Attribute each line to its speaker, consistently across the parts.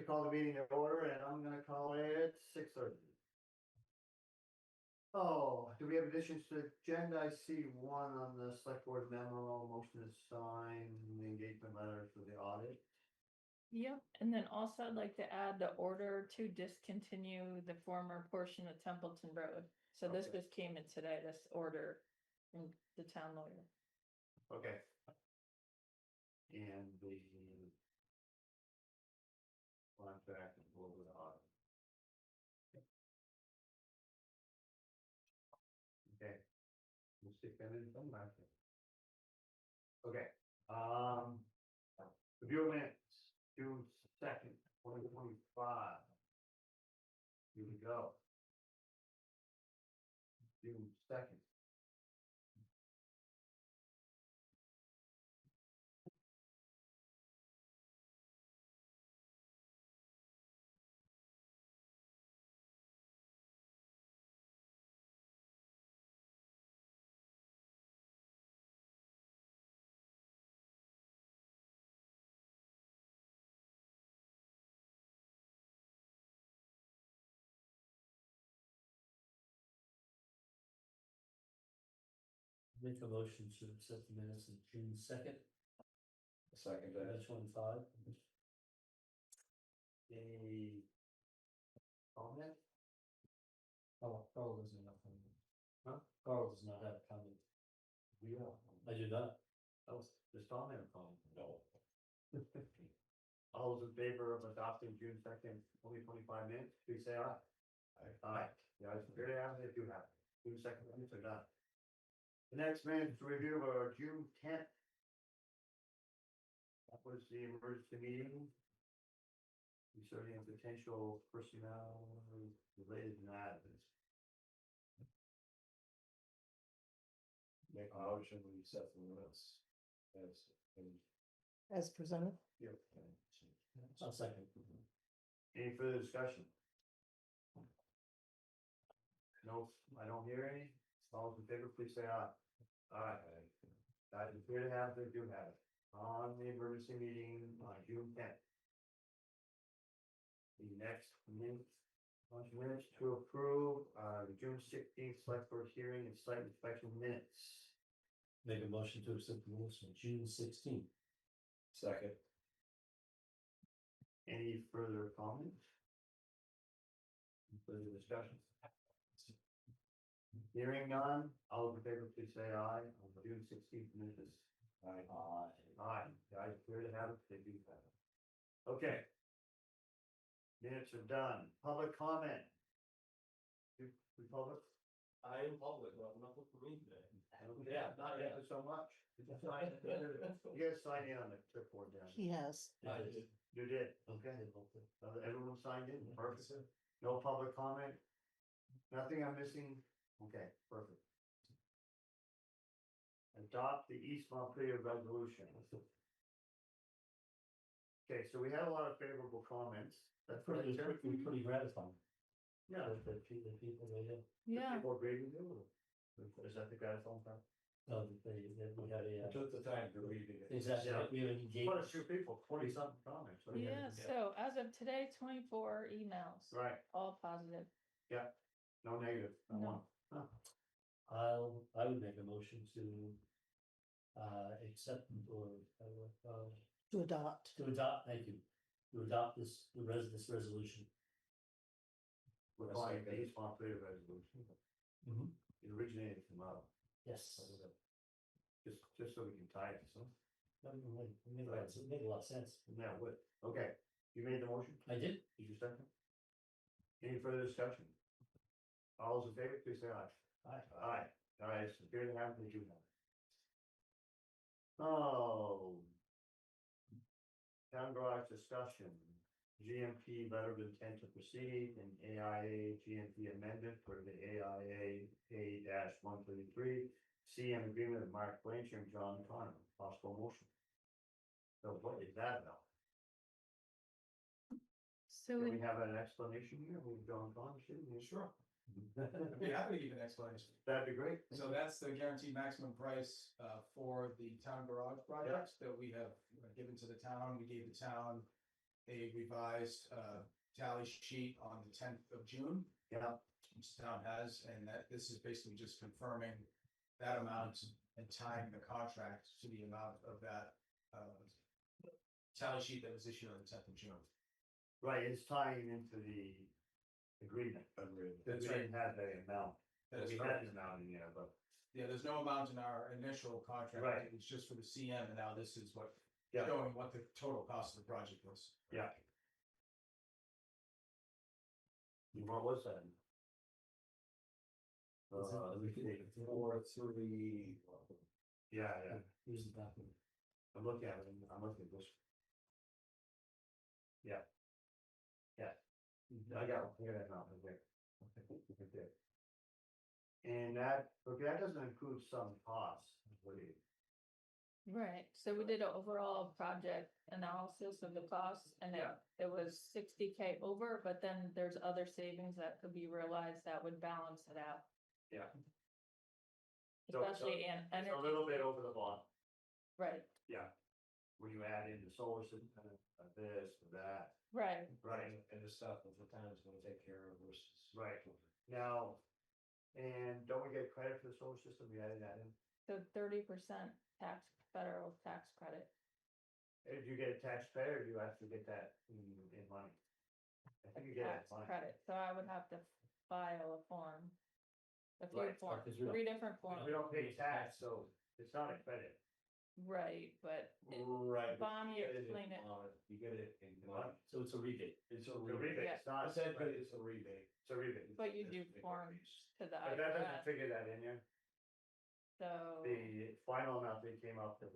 Speaker 1: call the meeting to order, and I'm gonna call it 6:30. Oh, do we have additions to the agenda? I see one on the select board memo, motion to sign the engagement letter for the audit.
Speaker 2: Yep, and then also I'd like to add the order to discontinue the former portion of Templeton Road. So this
Speaker 1: Okay.
Speaker 2: just came in today, this order from the town lawyer.
Speaker 1: Okay. And the contract and over the audit. Okay. We'll stick that in somewhere. Okay, review minutes, June 2nd, 2025. Here we go. June 2nd.
Speaker 3: Make a motion to accept the minutes of June 2nd,
Speaker 4: Second that.
Speaker 3: 2025.
Speaker 1: Any comment?
Speaker 3: Oh, Carl doesn't have a comment.
Speaker 1: Huh?
Speaker 3: Carl does not have a comment.
Speaker 1: Yeah.
Speaker 3: I do not.
Speaker 1: That was just comment or comment?
Speaker 4: No.
Speaker 1: All those in favor of adopting June 2nd, 2025 minutes, please say aye. Aye. Yeah, it's very happy that you have. June 2nd minutes are done. The next minutes review of our June 10th. That was the emergency meeting. Concerning potential personnel related matters.
Speaker 4: Make a motion, we accept the minutes
Speaker 5: As presented.
Speaker 4: Yep.
Speaker 3: I'll second.
Speaker 1: Any further discussion? No, I don't hear any. All those in favor, please say aye. Aye. Guys, appear to have, they do have it. On the emergency meeting on June 10th. The next minutes, minutes to approve, the June 16th select board hearing and site inspection minutes.
Speaker 3: Make a motion to accept the minutes from June 16th.
Speaker 4: Second.
Speaker 1: Any further comments? Further discussion? Hearing none, all those in favor, please say aye. On the June 16th minutes.
Speaker 4: Aye.
Speaker 1: Aye. Guys, appear to have it, they do have it. Okay. Minutes are done. Public comment. You public?
Speaker 4: I am public, well, not for me today.
Speaker 1: Yeah, not yet. So much. You guys sign in on the clipboard down.
Speaker 5: He has.
Speaker 4: I did.
Speaker 1: You did, okay. Everyone signed in, perfect. No public comment? Nothing I'm missing? Okay, perfect. Adopt the East Montpelier resolution. Okay, so we had a lot of favorable comments. That's
Speaker 3: Pretty gratifying.
Speaker 1: Yeah.
Speaker 3: The people they have.
Speaker 2: Yeah,
Speaker 1: People agree with you? Is that the gratifying part?
Speaker 3: We had
Speaker 4: I
Speaker 3: a.
Speaker 4: took the time to read it.
Speaker 3: Exactly,
Speaker 1: Yeah.
Speaker 3: we have an
Speaker 1: Quite a
Speaker 3: engagement.
Speaker 1: few people, 20 something comments. right?
Speaker 2: yeah, so as of today, 24 emails,
Speaker 1: Right,
Speaker 2: all positive.
Speaker 1: no negative, no
Speaker 2: No.
Speaker 1: one. Huh.
Speaker 3: I would make a motion to accept or
Speaker 5: To adopt.
Speaker 3: to adopt, thank you, to adopt this resolution.
Speaker 1: We're calling it the East Montpelier resolution. It originated from
Speaker 3: Yes.
Speaker 1: just so we can tie it to something.
Speaker 3: It made a lot of sense.
Speaker 1: Yeah, would. Okay, you made the motion?
Speaker 3: I did.
Speaker 1: Did you second? Any further discussion? All those in favor, please say aye. Aye. All right, so here to have the June. Oh. Town garage discussion, GMP letter of intent to proceed and AIA GMP amendment for the AIA A-133 CM agreement of Mark Blanchard and John Connor, possible motion. So what is that about?
Speaker 2: So
Speaker 1: Can we have an explanation here with John Connor?
Speaker 6: Sure. I'd be happy to give an explanation.
Speaker 1: That'd be great.
Speaker 6: So that's the guaranteed maximum price for the town garage projects that we have given to the town. We gave the town a revised, tally sheet on the 10th of June.
Speaker 1: Yeah,
Speaker 6: Which the town has, and that this is basically just confirming that amount and tying the contract to the amount of that, tally sheet that was issued on the 10th of June.
Speaker 1: right, it's tying into the agreement.
Speaker 4: Agreed.
Speaker 1: Because we
Speaker 6: That's right.
Speaker 1: didn't have the amount.
Speaker 6: That is
Speaker 1: We
Speaker 6: correct.
Speaker 1: had the amount in there, but
Speaker 6: Yeah, there's no amount in our initial contract.
Speaker 1: Right.
Speaker 6: It was just for the CM, and now this is what,
Speaker 1: Yeah.
Speaker 6: showing what the total cost of the project was.
Speaker 1: yeah. What was that?
Speaker 3: Is it-
Speaker 1: Let me see.
Speaker 4: 4-3.
Speaker 1: Yeah,
Speaker 3: Here's the document.
Speaker 1: I'm looking at it, I'm looking at this. Yeah. Yeah. I got it now, right there. Right there. And that, okay, that doesn't include some costs, what do you?
Speaker 2: Right, so we did an overall project analysis of the costs and it was 60K over, but then there's other savings that could be realized that would balance it out.
Speaker 1: Yeah. So-
Speaker 2: Especially in
Speaker 1: It's a
Speaker 2: energy,
Speaker 1: little bit over the bottom,
Speaker 2: right,
Speaker 1: yeah. When you add in the solar system, this, that,
Speaker 2: right,
Speaker 1: right,
Speaker 4: And the stuff that the town's gonna take care of versus.
Speaker 1: right. Now, and don't we get credit for the solar system, we added that in?
Speaker 2: so 30% federal tax credit.
Speaker 1: If you get a tax credit, or do you actually get that in money? I think you get it
Speaker 2: Tax
Speaker 1: in money.
Speaker 2: credit, so I would have to file a form. A few
Speaker 1: Right,
Speaker 2: forms,
Speaker 3: because we don't-
Speaker 2: 3 different
Speaker 1: We
Speaker 2: forms,
Speaker 1: don't pay tax, so it's not a credit.
Speaker 2: right, but
Speaker 4: Right.
Speaker 2: Bonnie
Speaker 4: You get it in
Speaker 2: explained it.
Speaker 4: money. You get it in money.
Speaker 3: So it's a rebate.
Speaker 4: It's a
Speaker 1: The
Speaker 4: rebate.
Speaker 1: rebate, it's not.
Speaker 4: Essentially, it's a rebate.
Speaker 1: It's a rebate.
Speaker 2: But you do forms to the
Speaker 1: But that doesn't
Speaker 2: IRS,
Speaker 1: figure that in there.
Speaker 2: so
Speaker 1: The final amount they came up with.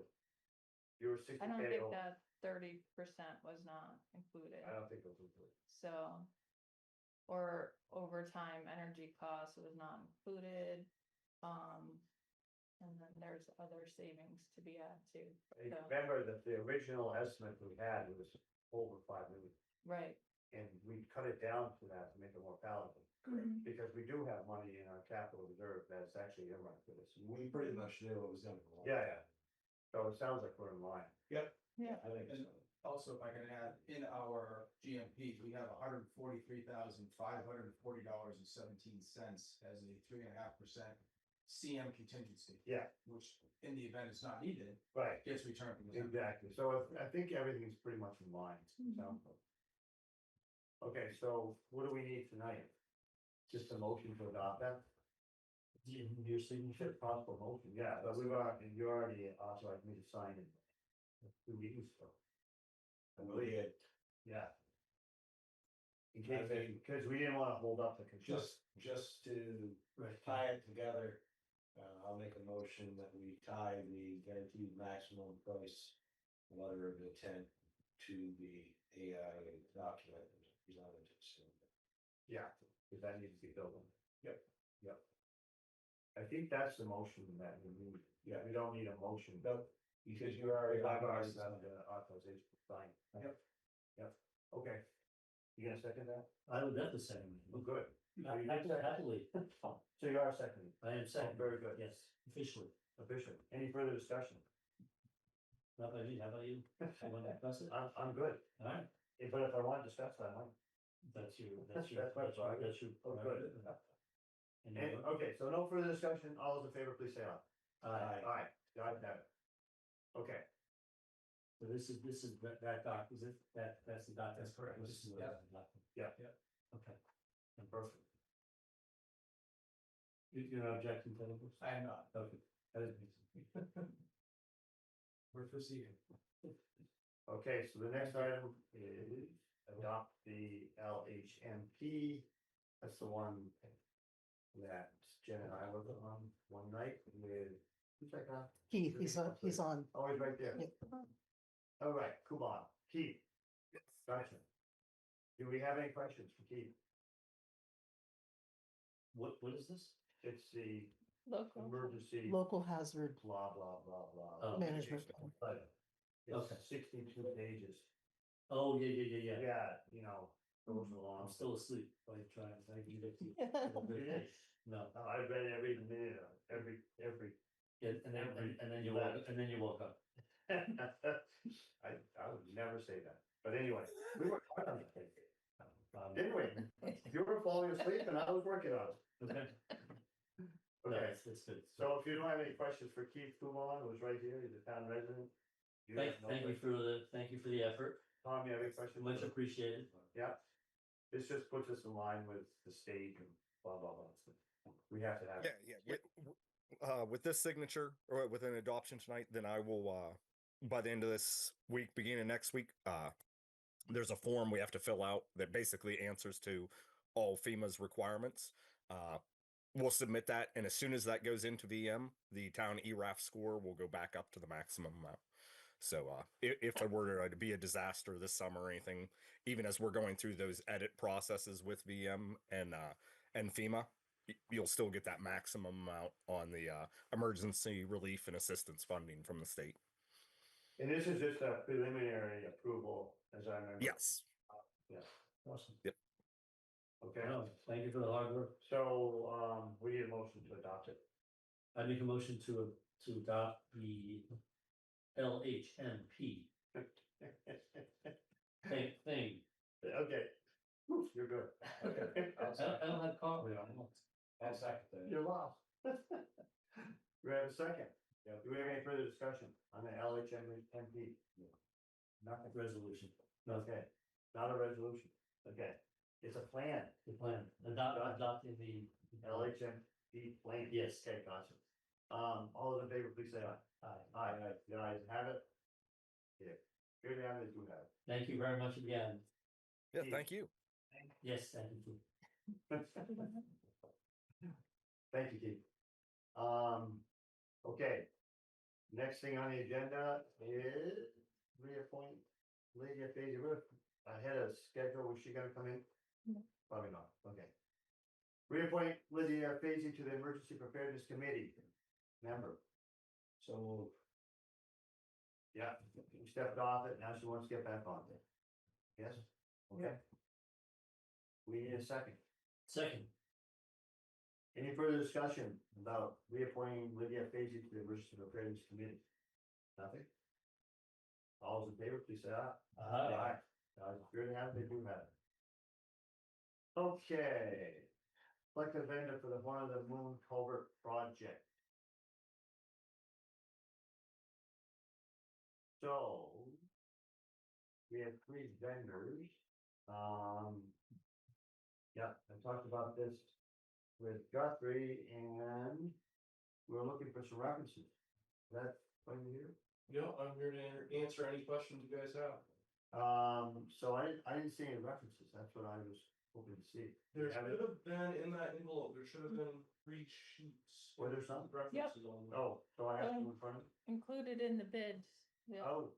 Speaker 1: You were sixty
Speaker 2: I don't
Speaker 1: K
Speaker 2: think
Speaker 1: over.
Speaker 2: that 30% was not included,
Speaker 1: I don't think it was included.
Speaker 2: so. Or overtime energy costs was not included, and then there's other savings to be had too,
Speaker 1: I
Speaker 2: so,
Speaker 1: remember that the original estimate we had was over 5 million,
Speaker 2: right.
Speaker 1: and we cut it down to that to make it more palatable.
Speaker 2: Mhm.
Speaker 1: Because we do have money in our capital reserve that's actually earmarked for this.
Speaker 4: We pretty much knew it was gonna go.
Speaker 1: Yeah. So it sounds like we're in line.
Speaker 4: Yep.
Speaker 2: Yeah.
Speaker 4: I think
Speaker 6: And
Speaker 4: so.
Speaker 6: also, if I can add, in our GMP, we have $143,540.17 as a 3.5% CM contingency.
Speaker 1: Yeah.
Speaker 6: Which, in the event it's not needed,
Speaker 1: Right.
Speaker 6: gets returned from the town.
Speaker 1: Exactly, so I think everything's pretty much in line. Sounds good. Okay, so what do we need tonight? Just a motion to adopt that?
Speaker 3: Your signature.
Speaker 1: Possible motion, yeah, but you already authorized me to sign it 2 meetings ago.
Speaker 4: And we did,
Speaker 1: Yeah. In case, because we didn't wanna hold up the construction.
Speaker 4: just to
Speaker 3: Right.
Speaker 4: tie it together, I'll make a motion that we tie the guaranteed maximum price letter of intent to the AI document presented to us.
Speaker 1: Yeah, because that needs to be built in.
Speaker 4: Yep.
Speaker 1: Yep. I think that's the motion that we need.
Speaker 4: Yeah.
Speaker 1: We don't need a motion.
Speaker 4: No, because you already.
Speaker 1: I've already done the authorization to sign.
Speaker 4: Yep.
Speaker 1: Yep, okay. You gonna second that?
Speaker 3: I would definitely second it.
Speaker 1: Oh, good. So you did second?
Speaker 3: Happily,
Speaker 1: So you are seconding.
Speaker 3: I am
Speaker 1: Oh,
Speaker 3: second.
Speaker 1: very good.
Speaker 3: Yes, officially.
Speaker 1: Official. Any further discussion?
Speaker 3: Not by me, how about you? You want to discuss it?
Speaker 1: I'm good.
Speaker 3: All right,
Speaker 1: But if I want to discuss that, I might.
Speaker 3: that's you,
Speaker 1: That's you. Oh, good.
Speaker 3: And
Speaker 1: And,
Speaker 3: you,
Speaker 1: okay, so no further discussion. All those in favor, please say aye.
Speaker 3: aye.
Speaker 1: Aye. Got it. Okay,
Speaker 3: So this is that doc, is it, that's the doc?
Speaker 6: That's correct.
Speaker 3: This is the
Speaker 6: Yeah.
Speaker 3: document.
Speaker 1: Yeah.
Speaker 6: Yeah.
Speaker 3: Okay,
Speaker 1: perfect.
Speaker 3: you're not objecting to this?
Speaker 6: I am not.
Speaker 3: Okay. That is-
Speaker 6: We're proceeding.
Speaker 1: Okay, so the next item is adopt the LHMP. That's the one that Jen and I were on one night with, who's that guy?
Speaker 5: Keith, he's on.
Speaker 1: Oh, he's right there.
Speaker 5: Yeah.
Speaker 1: All right, Kuban, Keith. Gotcha. Do we have any questions for Keith?
Speaker 3: What is this?
Speaker 1: It's the
Speaker 2: Local,
Speaker 1: emergency
Speaker 5: Local hazard
Speaker 1: blah, blah, blah, blah.
Speaker 3: Oh.
Speaker 5: management.
Speaker 1: But
Speaker 3: Okay.
Speaker 1: it's 62 pages.
Speaker 3: Oh, yeah.
Speaker 1: Yeah, you know, goes
Speaker 3: I'm
Speaker 1: along.
Speaker 3: still asleep, by trying to get it to you. No,
Speaker 1: I read every minute of every.
Speaker 3: yeah, and then you woke up.
Speaker 1: I would never say that. But anyway, we were on it. Didn't we? You were falling asleep and I was working on it.
Speaker 3: Okay. No,
Speaker 1: Okay,
Speaker 3: it's good.
Speaker 1: so if you don't have any questions for Keith Kumon, who's right here, he's a town resident. You have no
Speaker 3: Thank you
Speaker 1: questions?
Speaker 3: for the effort.
Speaker 1: Tom, you have any questions?
Speaker 3: Much appreciated.
Speaker 1: Yeah. This just puts us in line with the state and blah, blah, blah. So we have to have.
Speaker 7: With this signature or with an adoption tonight, then I will, by the end of this week, beginning of next week, there's a form we have to fill out that basically answers to all FEMA's requirements. We'll submit that, and as soon as that goes into VM, the town ERAF score will go back up to the maximum amount. So if there were to be a disaster this summer or anything, even as we're going through those edit processes with VM and FEMA, you'll still get that maximum amount on the emergency relief and assistance funding from the state.
Speaker 1: And this is just a preliminary approval, as I remember.
Speaker 7: Yes.
Speaker 1: Yeah,
Speaker 3: Awesome.
Speaker 7: Yep.
Speaker 1: okay.
Speaker 3: No, thank you for the hard work.
Speaker 1: So, we need a motion to adopt it.
Speaker 3: I make a motion to adopt the LHMP thing.
Speaker 1: Okay. Whew, you're good. Okay.
Speaker 3: I don't have coffee on it.
Speaker 4: I'll second that.
Speaker 1: You're lost. We have a second. Yeah. Do we have any further discussion on the LHMP?
Speaker 3: Not a resolution.
Speaker 1: Okay, not a resolution. Okay, it's a plan.
Speaker 3: The plan, adopting the
Speaker 1: LHMP plan.
Speaker 3: Yes.
Speaker 1: Okay, gotcha. All those in favor, please say aye.
Speaker 3: Aye.
Speaker 1: Aye. The ayes have it. Yeah, here they have it, do have it.
Speaker 3: Thank you very much again.
Speaker 7: Yeah. Thank you.
Speaker 3: Yes, thank you.
Speaker 1: Thank you, Keith. Okay. Next thing on the agenda is reappoint Lydia Fazy. We're ahead of schedule. Was she gonna come in?
Speaker 2: No.
Speaker 1: Probably not. Okay. Reappoint Lydia Fazy to the Emergency Preparedness Committee. Member.
Speaker 4: So
Speaker 1: Yeah, she stepped off it. Now she wants to get back on it. Yes? Okay. We need a second.
Speaker 3: Second.
Speaker 1: Any further discussion about reappointing Lydia Fazy to the Emergency Preparedness Committee? Nothing? All those in favor, please say aye.
Speaker 3: Aye.
Speaker 1: Here they have it, they do have it. Okay. Select a vendor for the One of the Moon Culvert project. So. We have 3 vendors. Yeah, I talked about this with Guthrie and we're looking for some references. That's why you're here?
Speaker 8: Yeah, I'm here to answer any questions you guys have.
Speaker 1: So I didn't see any references. That's what I was hoping to see.
Speaker 8: There
Speaker 1: You have
Speaker 8: should
Speaker 1: it?
Speaker 8: have been in that envelope, there should have been 3 sheets.
Speaker 1: Were there some?
Speaker 8: with References on them.
Speaker 1: Oh, so I have them in front of me?
Speaker 2: Included in the bids. Yeah.
Speaker 1: Oh,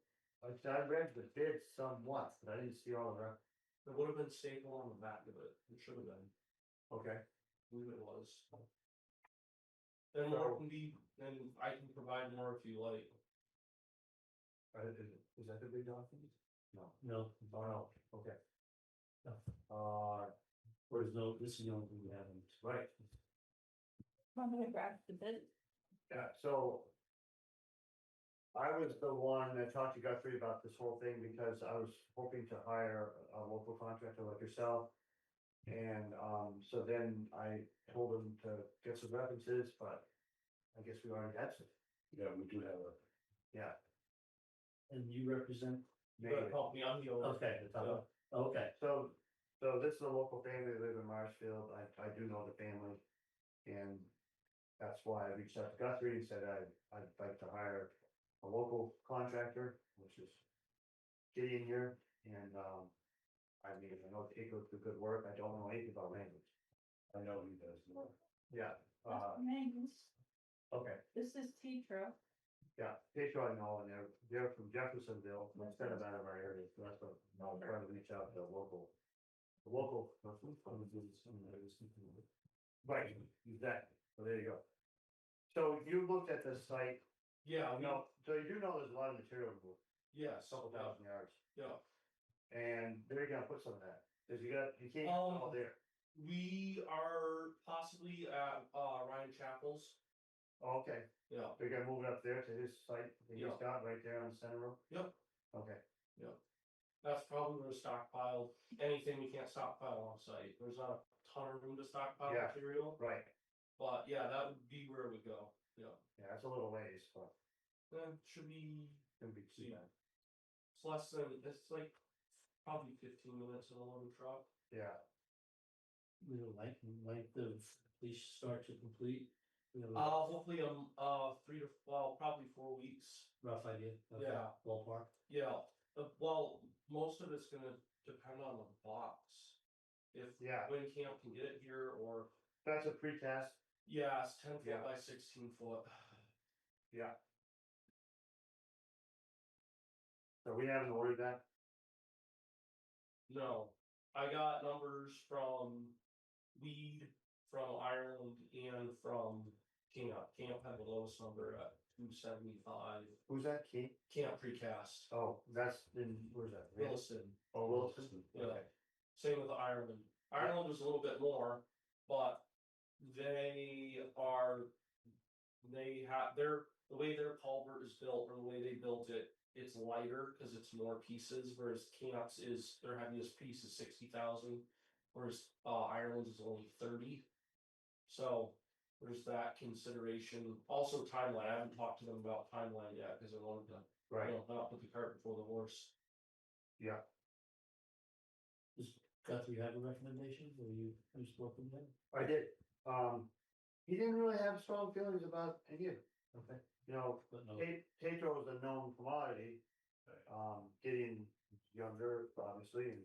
Speaker 1: I read the bid somewhat, but I didn't see all the references.
Speaker 8: There would have been staple on the back of it, it should have been,
Speaker 1: Okay.
Speaker 8: I believe it was. And more can be, and I can provide more if you like.
Speaker 1: Is that the big document? No.
Speaker 3: No,
Speaker 1: Oh, no, okay.
Speaker 3: No.
Speaker 1: Where's
Speaker 3: no, this is the only thing we haven't.
Speaker 1: right?
Speaker 2: Want me to grab the bid?
Speaker 1: Yeah, so. I was the one that talked to Guthrie about this whole thing because I was hoping to hire a local contractor like yourself. And so then I told him to get some references, but I guess we already had some.
Speaker 4: yeah, we do have a.
Speaker 1: Yeah.
Speaker 3: And you represent?
Speaker 8: You gotta help me, I'm the owner.
Speaker 3: Okay, okay.
Speaker 1: So this is a local family, they live in Marshfield. I do know the family. And that's why I reached out to Guthrie and said I'd like to hire a local contractor, which is Gideon here. And I mean, I know he goes through good work. I don't know anything about language.
Speaker 4: I know he does.
Speaker 1: Yeah.
Speaker 2: Names.
Speaker 1: Okay.
Speaker 2: This is Tetra.
Speaker 1: Yeah, Pedro I know, and they're from Jeffersonville, so it's kind of out of our area, so that's what I'm trying to reach out to the local. Right, exactly, so there you go. So you looked at the site,
Speaker 8: Yeah,
Speaker 1: no, so you do know there's a lot of material, a
Speaker 8: yes,
Speaker 1: couple thousand yards,
Speaker 8: yeah.
Speaker 1: and they're gonna put some of that, cause you can't get all there.
Speaker 8: We are possibly at Ryan Chapels.
Speaker 1: Oh, okay,
Speaker 8: Yeah,
Speaker 1: they're gonna move it up there to his site, that he's
Speaker 8: Yeah.
Speaker 1: got right there on the center road?
Speaker 8: Yep.
Speaker 1: Okay.
Speaker 8: Yep. That's probably where to stockpile anything we can't stockpile on site. There's not a ton of room to stockpile
Speaker 1: Yeah.
Speaker 8: material,
Speaker 1: Right,
Speaker 8: but yeah, that would be where it would go. Yeah.
Speaker 1: yeah, it's a little ways, but
Speaker 8: Should be,
Speaker 1: it's gonna be too bad.
Speaker 8: it's less than, it's like probably 15 minutes in a loading truck.
Speaker 1: Yeah,
Speaker 3: You know, length of leash start to complete, you know,
Speaker 8: Hopefully, 3 to, well, probably 4 weeks.
Speaker 3: rough idea. of the
Speaker 8: Yeah.
Speaker 3: Ballpark.
Speaker 8: Yeah, well, most of it's gonna depend on the box. If
Speaker 1: Yeah.
Speaker 8: when camp can get it here, or
Speaker 1: that's a precast,
Speaker 8: yeah, it's 10 foot
Speaker 1: Yeah.
Speaker 8: by 16 foot.
Speaker 1: yeah. So we haven't ordered that,
Speaker 8: No, I got numbers from Weed, from Ireland, and from Camp. Camp had the lowest number at 275.
Speaker 1: who's that, Keith?
Speaker 8: Camp Precast,
Speaker 1: Oh, that's in, where's that?
Speaker 8: Williston.
Speaker 1: Oh, Wilson,
Speaker 8: Yeah.
Speaker 1: okay,
Speaker 8: Same with Ireland. Ireland was a little bit more, but they have the way their culvert is built, or the way they built it, it's lighter because it's more pieces, whereas Canucks is, their heaviest piece is 60,000, whereas Ireland's is only 30. So there's that consideration. Also timeline, I haven't talked to them about timeline yet because I wanted to,
Speaker 1: right,
Speaker 8: not put the cart before the horse.
Speaker 1: yeah.
Speaker 3: Does Guthrie have a recommendation, or you spoke with him?
Speaker 1: I did, he didn't really have strong feelings about any of it,
Speaker 3: Okay.
Speaker 1: you know,
Speaker 3: But no,
Speaker 1: Pedro is a known commodity. Getting younger, obviously, and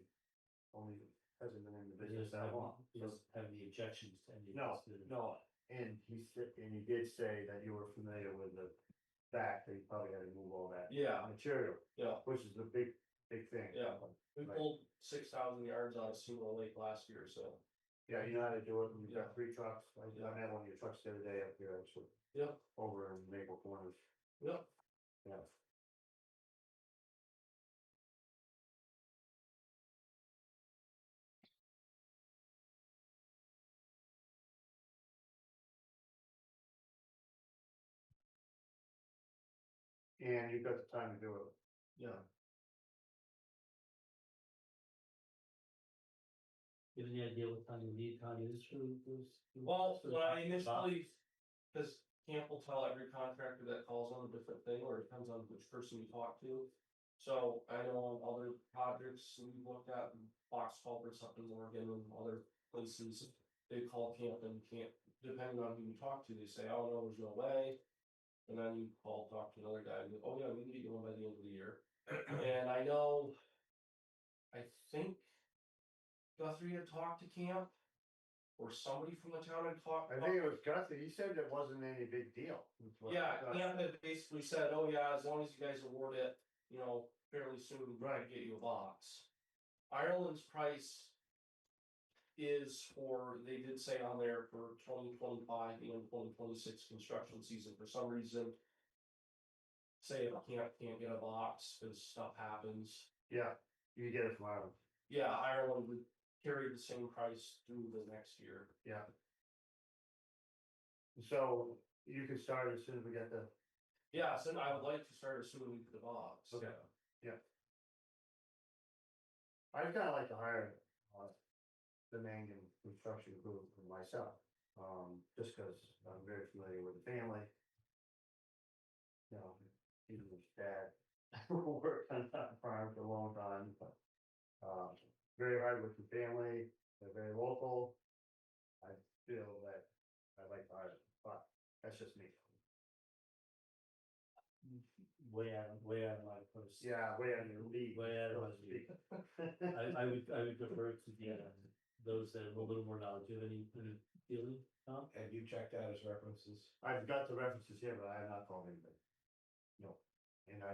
Speaker 1: only hasn't been in the
Speaker 3: he
Speaker 1: business
Speaker 3: doesn't
Speaker 1: that
Speaker 3: have,
Speaker 1: long.
Speaker 3: he doesn't have any objections to any of
Speaker 1: No,
Speaker 3: this.
Speaker 1: no, and he did say that you were familiar with the fact that you probably had to move all that
Speaker 8: Yeah,
Speaker 1: material,
Speaker 8: yeah,
Speaker 1: which is a big thing.
Speaker 8: yeah. We
Speaker 1: Right.
Speaker 8: pulled 6,000 yards out of Seymour Lake last year, so.
Speaker 1: Yeah, you know how to do it, and you've got
Speaker 8: Yeah.
Speaker 1: 3 trucks, I
Speaker 8: Yeah.
Speaker 1: had one of your trucks the other day up here, actually,
Speaker 8: Yep,
Speaker 1: over in Maple Corners,
Speaker 8: yep.
Speaker 1: yeah. And you've got the time to do it.
Speaker 8: Yeah.
Speaker 3: You have any idea what kind of lead time is for those?
Speaker 8: Well,
Speaker 3: for
Speaker 8: when I
Speaker 3: the-
Speaker 8: initially, because Camp will tell every contractor that calls on a different thing, or it depends on which person you talk to. So I know on other projects we've looked at, box culverts up in Oregon and other places, they call Camp and can't, depending on who you talk to, they say, oh no, there's no way. And then you talk to another guy and go, oh yeah, we can get you one by the end of the year. And I know, I think Guthrie had talked to Camp, or somebody from the town had talked.
Speaker 1: I think it was Guthrie, he said it wasn't any big deal.
Speaker 8: Yeah, Camp had basically said, oh yeah, as long as you guys award it, fairly soon, we're gonna get you a box. Ireland's price is they did say on there for 2025 and 2026 construction season, for some reason. Say if can't get a box, because stuff happens.
Speaker 1: Yeah, you get it from Ireland,
Speaker 8: Yeah, Ireland would carry the same price through the next year.
Speaker 1: yeah. So you can start as soon as we get the,
Speaker 8: Yeah, so I would like to start as soon as we get the box.
Speaker 1: Okay. I'd kinda like to hire, the Mangan construction crew for myself, just cause I'm very familiar with the family. You know, even his dad worked on that farm for a long time, but, very hard with the family, they're very local. I feel that I'd like to hire them, but that's just me.
Speaker 3: Way out of my post.
Speaker 1: Yeah, way out of your league.
Speaker 3: Way out of
Speaker 1: so
Speaker 3: my
Speaker 1: to speak.
Speaker 3: I would defer to those that have a little more knowledge. Do you have any feeling, Tom?
Speaker 4: Have you checked out his references?
Speaker 1: I've got the references here, but I have not called anybody. No, and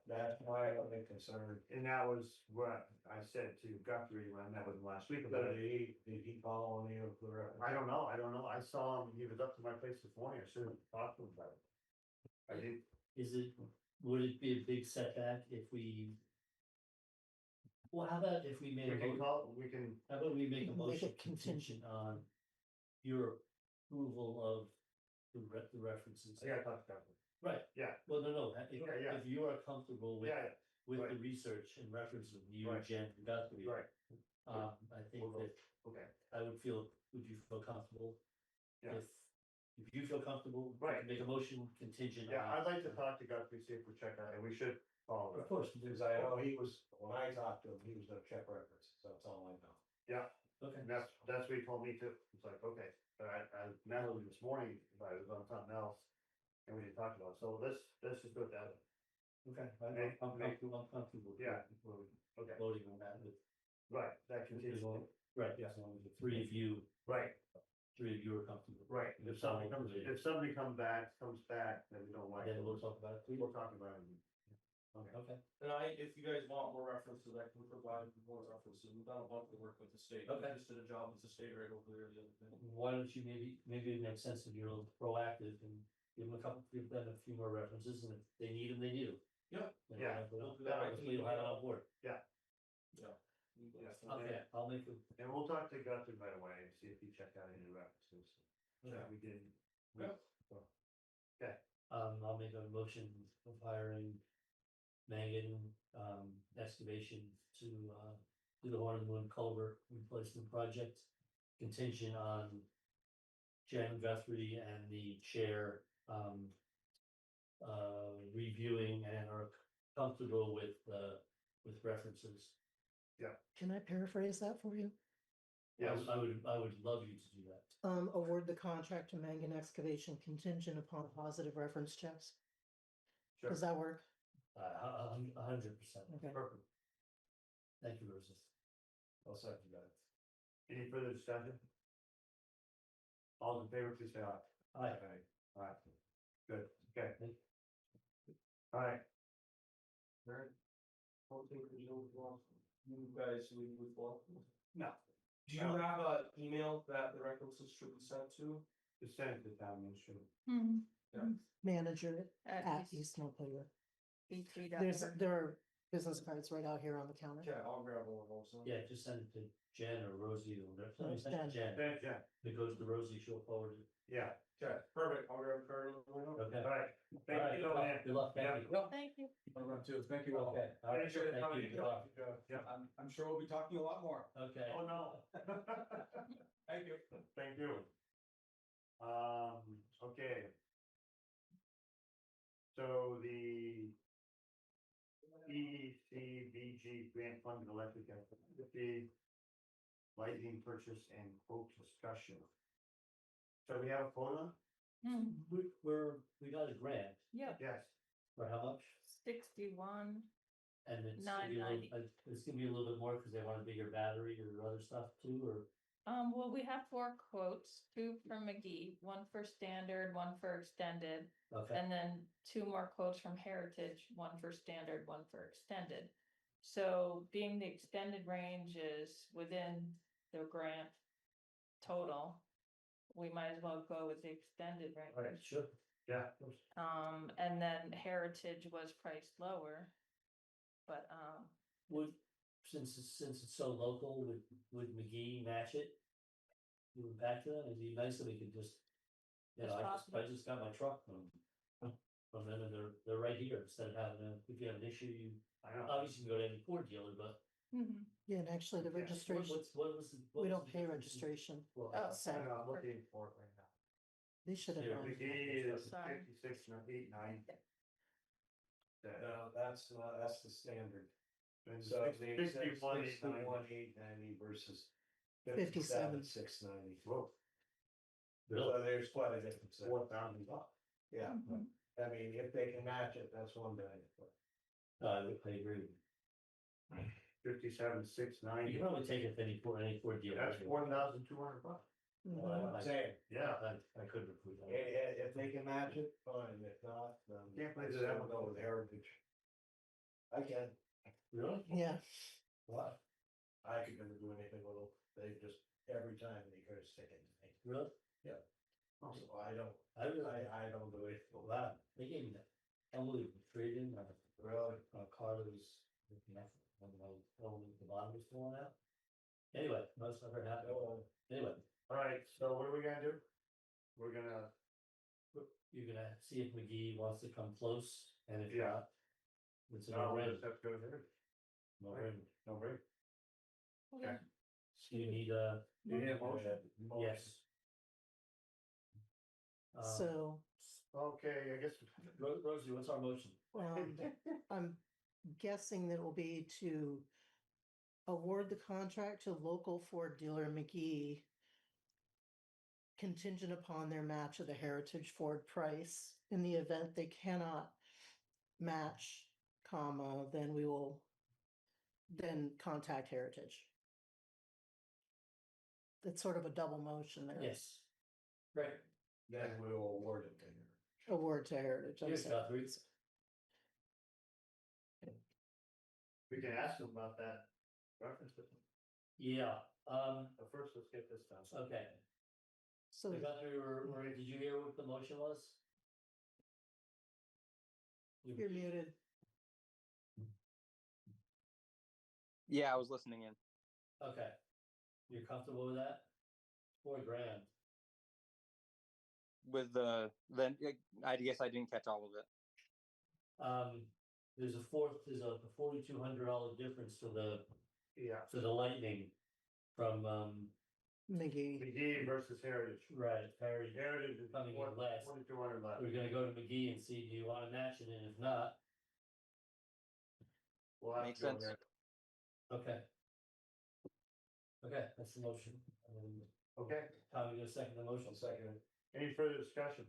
Speaker 4: That's why I'm concerned.
Speaker 1: and that was what I said to Guthrie when I met with him last week about
Speaker 4: But
Speaker 1: it.
Speaker 4: did he follow any of the references?
Speaker 1: I don't know, I saw him, he was up to my place this morning, I should have talked to him about it. I did,
Speaker 3: Would it be a big setback if we? Well, how about if we made
Speaker 1: we
Speaker 3: a
Speaker 1: can
Speaker 3: motion,
Speaker 1: call, we can,
Speaker 3: how about we make a
Speaker 5: Make
Speaker 3: motion
Speaker 5: it
Speaker 3: contingent on your approval of the references?
Speaker 1: I gotta talk to Guthrie.
Speaker 3: Right.
Speaker 1: Yeah.
Speaker 3: Well, no,
Speaker 1: Yeah.
Speaker 3: if you are comfortable with
Speaker 1: Yeah,
Speaker 3: with the
Speaker 1: Right.
Speaker 3: research and reference of you,
Speaker 1: Right.
Speaker 3: Jen, and Guthrie.
Speaker 1: Right,
Speaker 3: I think
Speaker 1: We'll go.
Speaker 3: that
Speaker 1: okay,
Speaker 3: I would feel, would you feel comfortable?
Speaker 1: Yeah.
Speaker 3: If you feel comfortable, we
Speaker 1: Right.
Speaker 3: can make a motion contingent on.
Speaker 1: yeah, I'd like to talk to Guthrie, see if we check that, and we should follow
Speaker 3: Of
Speaker 1: that.
Speaker 3: course,
Speaker 4: Because I know he was, when I talked to him, he was gonna check references, that's all I know.
Speaker 1: Yeah,
Speaker 3: okay,
Speaker 1: and that's what he told me too, it's like, okay, but I met with him this morning, but I was on something else. And we didn't talk about it, so let's just do it that way.
Speaker 3: okay,
Speaker 1: Make-
Speaker 3: I'm
Speaker 1: make-
Speaker 3: comfortable.
Speaker 1: Yeah.
Speaker 3: We're
Speaker 1: Okay,
Speaker 3: voting on that with,
Speaker 1: right, that continues,
Speaker 3: right, yeah, so the three of you
Speaker 1: right,
Speaker 3: are comfortable.
Speaker 1: right, if somebody comes comes back, then we don't like it,
Speaker 3: Then we'll talk about it, please.
Speaker 1: we'll talk about it. Okay,
Speaker 3: Okay,
Speaker 8: And if you guys want more references, I can provide more references. We've done a bunch of work with the state.
Speaker 3: Okay.
Speaker 8: We just did a job with the state right over there the other day.
Speaker 3: why don't you maybe it makes sense if you're a little proactive and give them a few more references, and if they need them, they need them.
Speaker 8: Yeah.
Speaker 1: Yeah.
Speaker 8: We'll do that. I can
Speaker 3: Hopefully you'll have it on board.
Speaker 8: Yeah.
Speaker 3: Okay, I'll make a,
Speaker 1: and we'll talk to Guthrie right away and see if he checked out any references.
Speaker 3: Yeah.
Speaker 1: We didn't.
Speaker 8: Yeah.
Speaker 3: I'll make a motion of hiring Megan, excavation to, do the Horn and Moon culvert replacement project. Contingent on Jen Guthrie and the chair, reviewing and are comfortable with references.
Speaker 5: Can I paraphrase that for you?
Speaker 1: Yes,
Speaker 3: I would love you to do that.
Speaker 5: Award the contract to Mangan Excavation contingent upon positive reference checks.
Speaker 1: sure,
Speaker 5: Does that work?
Speaker 3: 100%.
Speaker 5: Okay.
Speaker 1: perfect.
Speaker 3: Thank you, Rosa.
Speaker 4: I'll second that.
Speaker 1: Any further discussion? All in favor, please say aye.
Speaker 3: Aye.
Speaker 1: Alright, good, okay.
Speaker 3: Thank
Speaker 1: Alright,
Speaker 8: Alright. Hopefully you guys leave with well.
Speaker 1: no,
Speaker 8: Do you have an email that the references should be sent to?
Speaker 1: just send it to the town administrator.
Speaker 5: Manager
Speaker 2: At
Speaker 5: at
Speaker 2: East-
Speaker 5: East Montpelier.
Speaker 2: E3.
Speaker 5: There are business cards right out here on the counter.
Speaker 8: Okay, I'll grab one of those. then.
Speaker 3: Yeah, just send it to Jen or Rosie or whatever.
Speaker 5: No,
Speaker 3: Send it to Jen.
Speaker 1: Yeah,
Speaker 3: If it goes to Rosie, she'll forward it.
Speaker 1: yeah,
Speaker 8: Okay, perfect. I'll grab a card.
Speaker 3: Okay.
Speaker 1: alright,
Speaker 3: All
Speaker 1: thank
Speaker 3: right,
Speaker 1: you,
Speaker 3: good luck.
Speaker 1: man.
Speaker 3: Good luck, thank you.
Speaker 2: Thank you.
Speaker 6: I'll run too, thank you all.
Speaker 3: Okay, all right,
Speaker 1: Thank you for
Speaker 3: thank
Speaker 1: coming.
Speaker 3: you, good luck.
Speaker 1: Yeah.
Speaker 6: I'm sure we'll be talking a lot more.
Speaker 3: Okay.
Speaker 1: Oh, no.
Speaker 6: Thank you.
Speaker 1: Thank you. Okay. So the ECBG grant funded electric activity, lighting purchase and quote discussion. So we have a quote on?
Speaker 3: We got a grant
Speaker 2: Yep,
Speaker 1: Yes,
Speaker 3: for how much?
Speaker 2: 61.
Speaker 3: And it's gonna be a little,
Speaker 2: $9.90.
Speaker 3: it's gonna be a little bit more because they want a bigger battery or other stuff too, or?
Speaker 2: Well, we have 4 quotes, 2 from McGee, 1 for standard, 1 for extended,
Speaker 3: Okay,
Speaker 2: and then 2 more quotes from Heritage, 1 for standard, 1 for extended. So being the extended range is within the grant total, we might as well go with the extended
Speaker 3: all right,
Speaker 2: range.
Speaker 3: sure.
Speaker 1: yeah,
Speaker 2: And then Heritage was priced lower, but,
Speaker 3: Would, since it's so local, would McGee match it? Give it back to them, it'd be nice if we could just, you know,
Speaker 2: It's
Speaker 3: I
Speaker 2: possible.
Speaker 3: just got my truck from them and they're right here, instead of having a, if you have an issue, you,
Speaker 1: I know.
Speaker 3: obviously you can go to any Ford dealer, but.
Speaker 5: Yeah, and actually the
Speaker 1: Yeah,
Speaker 5: registration,
Speaker 3: What was the? what
Speaker 5: we
Speaker 3: was
Speaker 5: don't
Speaker 3: the
Speaker 5: pay
Speaker 3: difference in-
Speaker 5: registration.
Speaker 3: Well,
Speaker 2: Oh,
Speaker 5: So
Speaker 1: I know, I'm looking for it right now.
Speaker 5: they should have
Speaker 3: Here,
Speaker 5: known.
Speaker 1: McGee is
Speaker 2: Sorry.
Speaker 1: 56 and 89.
Speaker 4: No, that's not, that's the standard.
Speaker 1: And
Speaker 4: So the
Speaker 1: 61,
Speaker 4: 890 versus
Speaker 5: 57.
Speaker 4: 690.
Speaker 1: Whoa,
Speaker 4: So there's quite a difference there.
Speaker 1: $4,000.
Speaker 4: Yeah, I mean, if they can match it, that's one thing.
Speaker 3: I agree.
Speaker 1: 57,
Speaker 3: You
Speaker 1: 690.
Speaker 3: can probably take it to any Ford dealer.
Speaker 1: That's $1,200.
Speaker 5: Mhm.
Speaker 4: I'm saying,
Speaker 1: Yeah,
Speaker 3: I couldn't approve that.
Speaker 4: if they can match it, fine, if not, then.
Speaker 1: Can't believe
Speaker 4: I'd
Speaker 1: that
Speaker 4: still
Speaker 1: one.
Speaker 4: go with Heritage. I can,
Speaker 3: Really?
Speaker 5: Yeah,
Speaker 3: Why?
Speaker 4: I could never do anything with them, they just, every time they go stick it to me.
Speaker 3: Really?
Speaker 1: Oh,
Speaker 4: So I don't,
Speaker 3: I really,
Speaker 4: I don't do it.
Speaker 3: wow, they gave me that. Unbelievable, trade in,
Speaker 4: Really?
Speaker 3: car that was, when my, the bottom was falling out. Anyway, most never happened. Anyway,
Speaker 1: all right, so what are we gonna do? We're gonna,
Speaker 3: you're gonna see if McGee wants to come close, and if
Speaker 1: Yeah.
Speaker 3: not, It's a
Speaker 1: No,
Speaker 3: no-brainer.
Speaker 1: let's have to go there.
Speaker 3: No-brainer.
Speaker 1: No break.
Speaker 2: Okay.
Speaker 3: So you need a,
Speaker 1: You need a motion?
Speaker 3: yes.
Speaker 5: So,
Speaker 1: Okay, I guess.
Speaker 3: Rosie, what's our motion?
Speaker 5: I'm guessing that it will be to award the contract to local Ford dealer McGee contingent upon their match of the Heritage Ford price. In the event they cannot match, comma, then we will then contact Heritage. It's sort of a double motion there.
Speaker 3: Yes. Right.
Speaker 4: Then we'll award it to her.
Speaker 5: Award to Heritage. I'm
Speaker 3: Here's
Speaker 5: sorry.
Speaker 3: Guthrie.
Speaker 1: We can ask them about that reference.
Speaker 3: Yeah,
Speaker 1: But first, let's get this done.
Speaker 3: okay.
Speaker 5: So
Speaker 3: Guthrie, did you hear what the motion was?
Speaker 5: you're muted.
Speaker 9: Yeah, I was listening in.
Speaker 3: Okay. You're comfortable with that? $4,000.
Speaker 9: With then I guess I didn't catch all of it.
Speaker 3: There's a $4,200 difference for
Speaker 1: Yeah.
Speaker 3: the Lightning from,
Speaker 5: McGee.
Speaker 1: McGee versus Heritage.
Speaker 3: right, Harry.
Speaker 1: Heritage is
Speaker 3: Coming in less.
Speaker 1: 4,200 left.
Speaker 3: We're gonna go to McGee and see, do you wanna match it, and if not,
Speaker 1: We'll have
Speaker 9: Makes
Speaker 1: to go
Speaker 9: sense.
Speaker 1: there.
Speaker 3: okay. Okay, that's the motion.
Speaker 1: Okay,
Speaker 3: Tommy, you gonna second the motion?
Speaker 1: second. Any further discussion?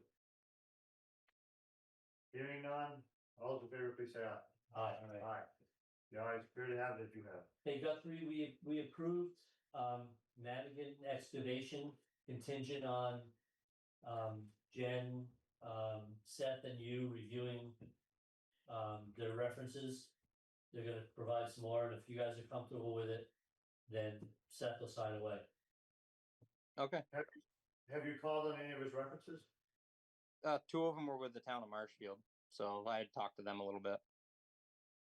Speaker 1: Hearing none, all those in favor, please say aye.
Speaker 3: Aye.
Speaker 1: Aye. The ayes appear to have it, you have.
Speaker 3: Hey Guthrie, we approved, Madigan excavation contingent on, Jen, Seth and you reviewing, their references. They're gonna provide some more, and if you guys are comfortable with it, then Seth will sign away.
Speaker 9: Okay.
Speaker 1: Have you called on any of his references?
Speaker 9: Two of them were with the town of Marshfield, so I had talked to them a little bit.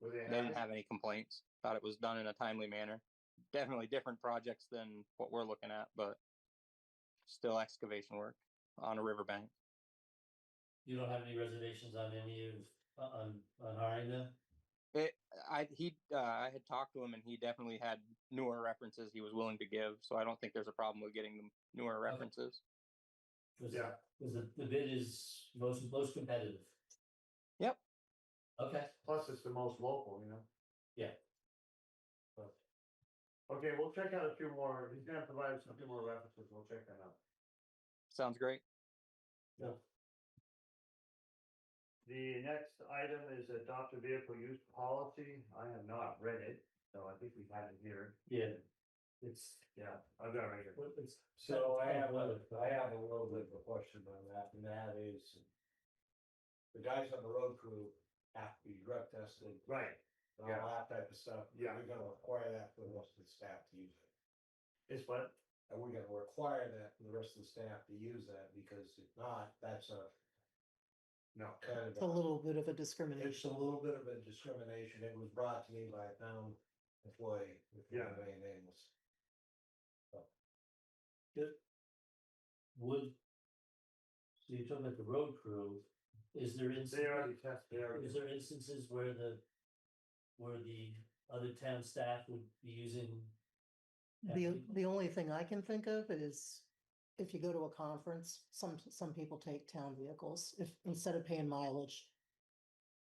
Speaker 1: Were they
Speaker 9: They didn't
Speaker 1: happy?
Speaker 9: have any complaints. Thought it was done in a timely manner. Definitely different projects than what we're looking at, but still excavation work on a riverbank.
Speaker 3: You don't have any reservations on any of, on hiring them?
Speaker 9: I had talked to him and he definitely had newer references he was willing to give, so I don't think there's a problem with getting them newer references.
Speaker 3: Cause,
Speaker 1: Yeah.
Speaker 3: Cause the bid is most competitive.
Speaker 9: Yep.
Speaker 3: Okay,
Speaker 1: Plus, it's the most local, you know?
Speaker 3: Yeah.
Speaker 1: But- Okay, we'll check out a few more, he's gonna provide us a few more references, we'll check that out.
Speaker 9: Sounds great.
Speaker 3: yeah,
Speaker 1: The next item is adopt a vehicle use policy, I have not read it, so I think we have it here.
Speaker 3: yeah, it's,
Speaker 1: Yeah, I've got it right here.
Speaker 3: it's.
Speaker 4: So I have a little bit of a question on that, and that is. The guys on the road crew have to be drug tested,
Speaker 1: Right,
Speaker 4: and all that type of stuff.
Speaker 1: Yeah.
Speaker 4: We're gonna require that for the rest of the staff to use it.
Speaker 1: it's what?
Speaker 4: And we're gonna require that for the rest of the staff to use that, because if not, that's a
Speaker 1: No.
Speaker 4: kind of.
Speaker 5: It's a little bit of a
Speaker 4: It's a
Speaker 5: discrimination.
Speaker 4: little bit of a discrimination. It was brought to me by a town employee, if you know any names.
Speaker 3: Good. So you're talking about the road crew, is there
Speaker 1: They already
Speaker 3: instances,
Speaker 1: tested, they already.
Speaker 3: is there instances where the other town staff would be using?
Speaker 5: The only thing I can think of is if you go to a conference, some people take town vehicles, if, instead of paying mileage.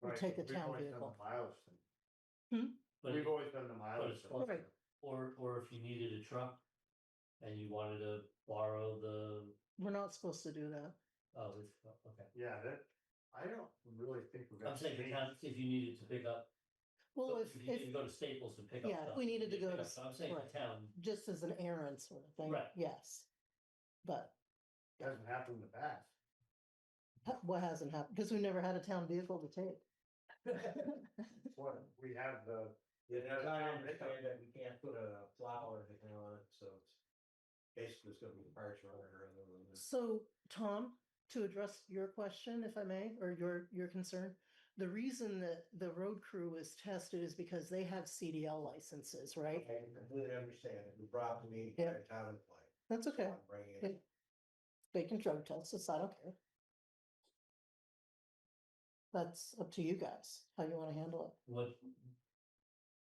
Speaker 5: You
Speaker 1: Right,
Speaker 5: take a
Speaker 1: we've
Speaker 5: town
Speaker 1: always done
Speaker 5: vehicle.
Speaker 1: the mileage thing.
Speaker 3: But
Speaker 1: We've always done the mileage
Speaker 3: it's
Speaker 1: thing.
Speaker 3: possible.
Speaker 5: Right.
Speaker 3: Or if you needed a truck and you wanted to borrow the,
Speaker 5: We're not supposed to do that.
Speaker 3: okay.
Speaker 1: Yeah, that, I don't really think we're gonna.
Speaker 3: I'm saying for
Speaker 1: change-
Speaker 3: town, if you needed to pick up,
Speaker 5: Well,
Speaker 3: if you needed to go to Staples to pick up
Speaker 5: yeah, if
Speaker 3: stuff.
Speaker 5: we needed to
Speaker 3: you
Speaker 5: go
Speaker 3: pick
Speaker 5: to
Speaker 3: up stuff. I'm saying for
Speaker 5: right.
Speaker 3: town,
Speaker 5: just as an errand sort of thing,
Speaker 3: Right.
Speaker 5: yes. But
Speaker 1: Hasn't happened in the past.
Speaker 5: what hasn't happened, because we never had a town vehicle to take.
Speaker 1: What, we have the,
Speaker 4: Yeah,
Speaker 1: Yeah,
Speaker 4: I
Speaker 1: town
Speaker 4: understand that we can't put a plow or anything on it, so it's basically it's gonna be a parts runner rather than.
Speaker 5: So, Tom, to address your question, if I may, or your concern, the reason that the road crew is tested is because they have CDL licenses, right?
Speaker 4: I completely understand it. It was brought to me by
Speaker 5: Yeah.
Speaker 4: a town employee.
Speaker 5: That's
Speaker 4: So
Speaker 5: okay.
Speaker 4: I'm bringing it.
Speaker 5: Yeah. They can drug test us, I don't care. That's up to you guys, how you wanna handle it.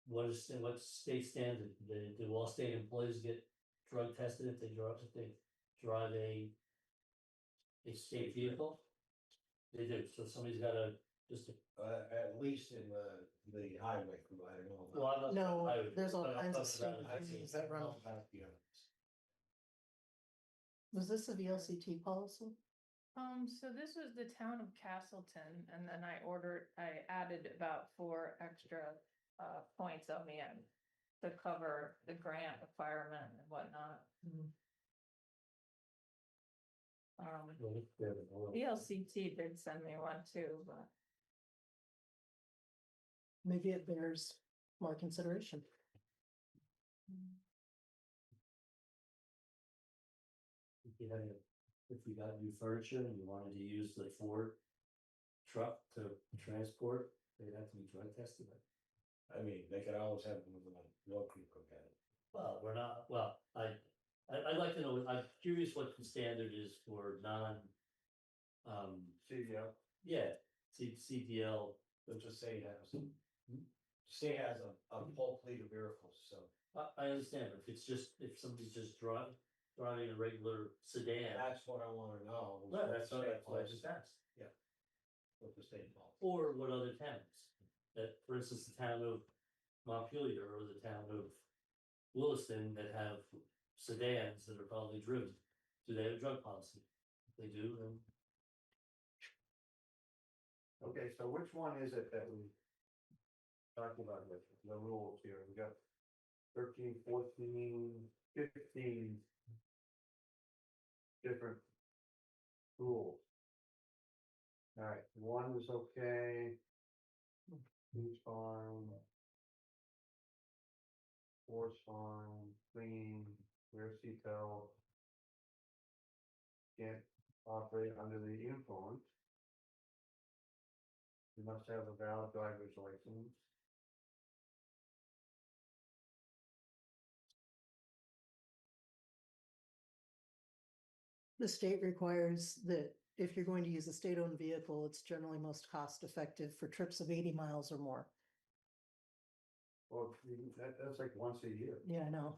Speaker 3: What's state standard? Do all state employees get drug tested if they drive a state vehicle? They do, so somebody's gotta just.
Speaker 4: At least in the highway crew, I don't know.
Speaker 3: Well, I'm not-
Speaker 5: No,
Speaker 3: I would-
Speaker 5: there's all
Speaker 3: but I'm
Speaker 5: kinds of
Speaker 3: talking about-
Speaker 5: state
Speaker 3: I'd say
Speaker 5: things that run.
Speaker 4: I'll have to be honest.
Speaker 5: Was this a VLCT policy?
Speaker 2: So this was the town of Castleton, and then I added about 4 extra, points on the end to cover the grant requirement and whatnot. VLCT did send me one too, but.
Speaker 5: Maybe it bears more consideration.
Speaker 3: If you got new furniture and you wanted to use the Ford truck to transport, they'd have to be drug tested.
Speaker 4: I mean, they could always have them with a road crew cook at it.
Speaker 3: Well, we're not, well, I'd like to know, I'm curious what the standard is for non.
Speaker 1: CDL.
Speaker 3: Yeah, CDL,
Speaker 4: Let's just say it has, say it has a whole fleet of vehicles, so.
Speaker 3: I understand, but if somebody's just driving a regular sedan.
Speaker 4: That's what I wanna know. is
Speaker 3: Well,
Speaker 4: what
Speaker 3: that's
Speaker 4: the
Speaker 3: what
Speaker 4: state
Speaker 3: I
Speaker 4: policy-
Speaker 3: just asked.
Speaker 4: What the state policy.
Speaker 3: Or what other towns, that, for instance, the town of Montpelier or the town of Williston that have sedans that are probably driven, do they have a drug policy? If they do, then.
Speaker 1: Okay, so which one is it that we talked about with the rules here? We got 13, 14, 15 different rules. All right, one is okay. Each farm. Force farm, clean, wear seatbelt. Can't operate under the influence. You must have a valid driver's license.
Speaker 5: The state requires that if you're going to use a state-owned vehicle, it's generally most cost-effective for trips of 80 miles or more.
Speaker 1: Well, that's like once a year.
Speaker 5: Yeah, I know.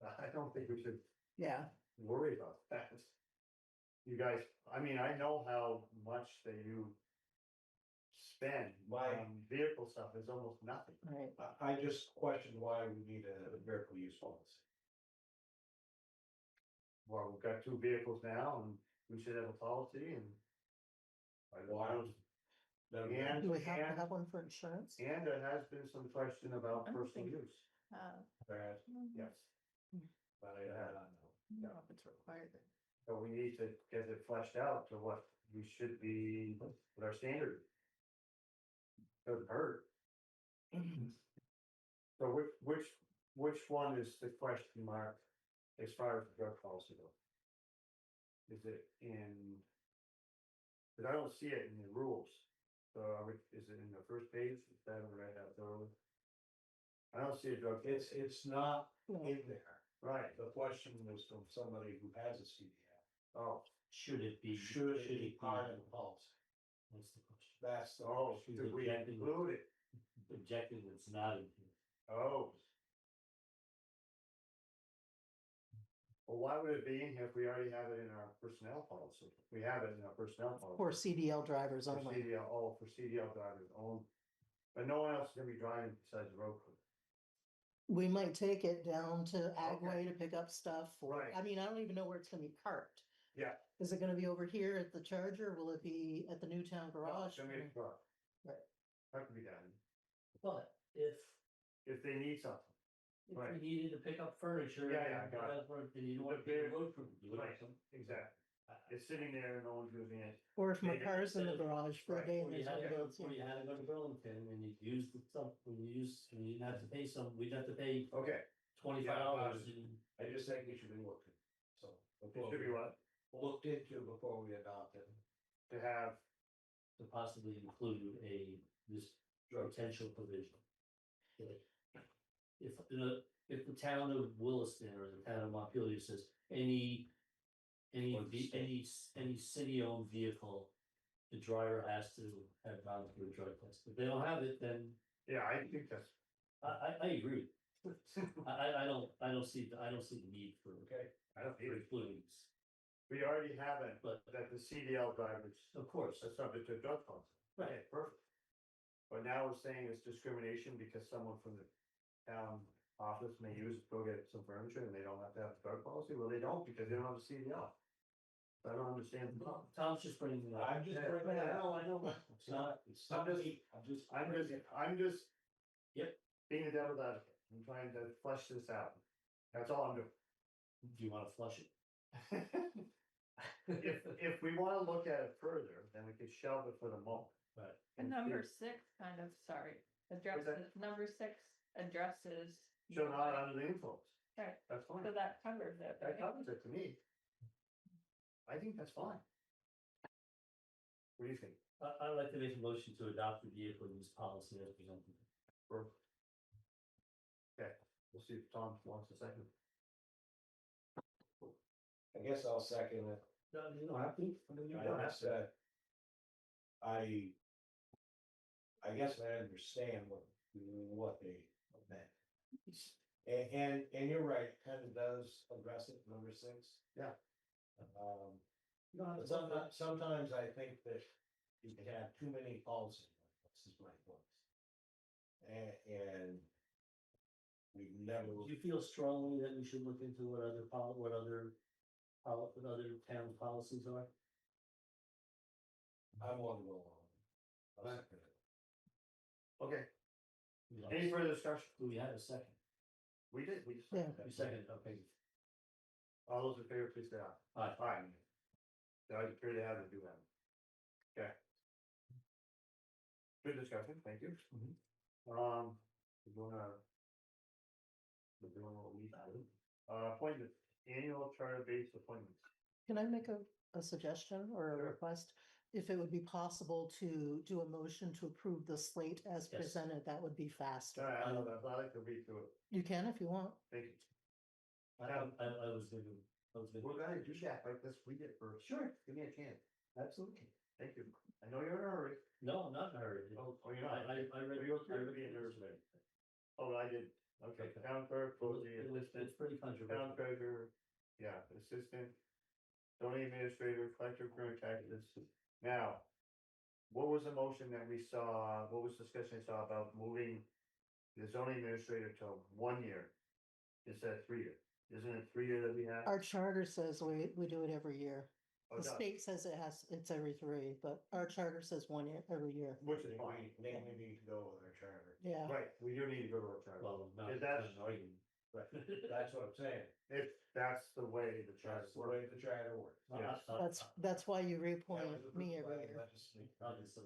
Speaker 1: I don't think we should
Speaker 5: Yeah,
Speaker 1: worry about that. You guys, I mean, I know how much that you spend on vehicle stuff, it's almost nothing.
Speaker 5: right.
Speaker 4: I just questioned why we need a vehicle use policy.
Speaker 1: Well, we've got 2 vehicles now and we should have a policy and.
Speaker 4: Why don't-
Speaker 1: And,
Speaker 5: Do we have to
Speaker 1: and,
Speaker 5: have one for insurance?
Speaker 1: and there has been some question about
Speaker 2: I don't
Speaker 1: personal
Speaker 2: think-
Speaker 1: use,
Speaker 4: Whereas,
Speaker 1: yes.
Speaker 4: but I don't know.
Speaker 2: I don't know if it's required.
Speaker 1: So we need to get it fleshed out to what we should be, what our standard. Doesn't hurt. So which one is the question mark as far as the drug policy goes? Is it in? Cause I don't see it in the rules, so is it in the first page, is that what I have thoroughly? I don't see a drug.
Speaker 4: It's not
Speaker 5: No.
Speaker 4: in there.
Speaker 1: Right,
Speaker 4: The question was from somebody who has a CDL.
Speaker 1: oh,
Speaker 3: Should it be?
Speaker 4: Should it be part of the policy?
Speaker 3: What's the question?
Speaker 4: That's the.
Speaker 1: oh,
Speaker 3: She's
Speaker 1: should we
Speaker 3: objecting.
Speaker 1: include it?
Speaker 3: Objecting it's not in here.
Speaker 1: Oh. Well, why would it be in here if we already have it in our personnel policy? We have it in our personnel policy.
Speaker 5: For CDL drivers
Speaker 1: For
Speaker 5: only.
Speaker 1: CDL, oh, for CDL drivers only. But no one else is gonna be driving besides the road crew.
Speaker 5: We might take it down to Agway
Speaker 1: Okay.
Speaker 5: to pick up stuff, or,
Speaker 1: Right.
Speaker 5: I mean, I don't even know where it's gonna be parked.
Speaker 1: Yeah.
Speaker 5: Is it gonna be over here at the charger? Will it be at the Newtown
Speaker 1: No,
Speaker 5: garage?
Speaker 1: it's gonna be a truck.
Speaker 5: Right.
Speaker 1: That could be done,
Speaker 3: But
Speaker 1: if they need something.
Speaker 3: if
Speaker 1: Right.
Speaker 3: we needed to pick up furniture.
Speaker 1: Yeah, I got it.
Speaker 3: Then you don't want to be a road crew. to do it.
Speaker 1: Right, exactly. It's sitting there and no one's using it.
Speaker 5: Or if my
Speaker 1: Maybe
Speaker 5: car's in the
Speaker 3: instead of-
Speaker 5: garage for a
Speaker 1: right,
Speaker 5: day and
Speaker 3: When you
Speaker 5: there's
Speaker 3: had
Speaker 5: no
Speaker 3: to go,
Speaker 5: bills,
Speaker 3: when you had to go to Burlington and you used the stuff, when you didn't have to pay we'd have to pay
Speaker 1: Okay,
Speaker 3: $25
Speaker 1: Yeah,
Speaker 3: and.
Speaker 4: I just think we should be looking, so.
Speaker 1: it should be what?
Speaker 4: Looked into before we adopt it.
Speaker 1: To have,
Speaker 3: To possibly include this potential provision. If the town of Williston or the town of Montpelier says any
Speaker 4: Or the state.
Speaker 3: city-owned vehicle the dryer has to have gone through a drug test. If they don't have it, then
Speaker 1: Yeah, I think that's,
Speaker 3: I agree. I don't see the need for,
Speaker 4: Okay.
Speaker 1: I don't
Speaker 3: for
Speaker 1: need it.
Speaker 3: including this.
Speaker 1: We already have it,
Speaker 3: But
Speaker 1: that the CDL drivers
Speaker 3: of course,
Speaker 1: are subject to drug policy.
Speaker 3: right,
Speaker 1: Okay, perfect. But now we're saying it's discrimination because someone from the town office may use it to go get some furniture and they don't have to have a drug policy? Well, they don't because they don't have a CDL. I don't understand the problem.
Speaker 3: Tom's just bringing it up.
Speaker 4: I'm just bringing it up.
Speaker 1: I know.
Speaker 4: It's not, it's
Speaker 1: I'm
Speaker 4: not
Speaker 1: just-
Speaker 4: me.
Speaker 1: I'm just.
Speaker 3: Yep.
Speaker 1: Being a devil's advocate, I'm trying to flesh this out. That's all I'm doing.
Speaker 3: Do you wanna flush it?
Speaker 1: If we wanna look at it further, then we could shelve it for the moment.
Speaker 3: Right.
Speaker 2: And number 6 kind of, sorry, addresses, number 6 addresses.
Speaker 1: So not under the influence.
Speaker 2: Right,
Speaker 1: That's fine.
Speaker 2: so that covers it,
Speaker 1: That
Speaker 2: right?
Speaker 1: covers it to me. I think that's fine. What do you think?
Speaker 3: I'd like to make a motion to adopt the vehicle use policy as presented.
Speaker 1: Okay, we'll see if Tom wants a second.
Speaker 4: I guess I'll second it.
Speaker 3: No, you don't have to. I mean, you
Speaker 4: I
Speaker 3: don't have
Speaker 4: just,
Speaker 3: to.
Speaker 4: I guess I understand what they meant. And you're right, it kind of does address it, number 6.
Speaker 1: Yeah.
Speaker 3: You don't have
Speaker 4: But
Speaker 3: to.
Speaker 4: sometimes I think that you can have too many policies. This is my point. And we've never.
Speaker 3: Do you feel strongly that we should look into what other town policies are?
Speaker 4: I want to go on. I'll second it.
Speaker 1: Okay,
Speaker 3: You know,
Speaker 1: any further discussion?
Speaker 3: Do we have a second?
Speaker 1: We did, we just.
Speaker 5: Yeah.
Speaker 3: You second, okay.
Speaker 1: All those in favor, please say aye.
Speaker 3: Aye.
Speaker 1: Aye. I appear to have to do that. Okay. Good discussion, thank you. We're doing what we do. Appointment, annual charter-based appointments.
Speaker 5: Can I make a suggestion or a
Speaker 1: Sure.
Speaker 5: request? If it would be possible to do a motion to approve the slate as
Speaker 3: Yes.
Speaker 5: presented, that would be faster.
Speaker 1: I know that, but I like to read through it,
Speaker 5: You can if you want.
Speaker 1: thank you.
Speaker 3: I was gonna,
Speaker 1: We're gonna do that like this, we did first. Sure. Give me a chance.
Speaker 3: absolutely.
Speaker 1: Thank you. I know you're in a hurry.
Speaker 3: No, I'm not in a hurry.
Speaker 1: Oh, you're not.
Speaker 3: I read.
Speaker 1: You appear to be in a hurry. Oh, I did, okay, town clerk,
Speaker 3: It was,
Speaker 1: assistant,
Speaker 3: it's pretty
Speaker 1: town
Speaker 3: controversial.
Speaker 1: treasurer, yeah, assistant, zoning administrator, collector, current taxes. Now, what was the motion that we saw, what was discussion I saw about moving the zoning administrator to 1 year instead of 3 year? Isn't it 3 year that we have?
Speaker 5: Our charter says we do it every year.
Speaker 1: Oh,
Speaker 5: The
Speaker 1: it does.
Speaker 5: state says it's every 3, but our charter says 1 year, every year.
Speaker 1: Which is fine,
Speaker 4: We need to go with our charter.
Speaker 5: Yeah.
Speaker 1: right, we do need to go to our charter.
Speaker 3: Well, not,
Speaker 1: Is
Speaker 3: not
Speaker 1: that-
Speaker 3: an argument.
Speaker 4: That's what I'm saying.
Speaker 1: If that's the way the charter
Speaker 4: That's the way
Speaker 1: works.
Speaker 4: the charter works.
Speaker 1: Yes.
Speaker 5: That's why you reappoint
Speaker 4: That was
Speaker 5: me
Speaker 4: approved by
Speaker 5: every
Speaker 4: the
Speaker 5: year.
Speaker 4: legislature.
Speaker 3: Obviously,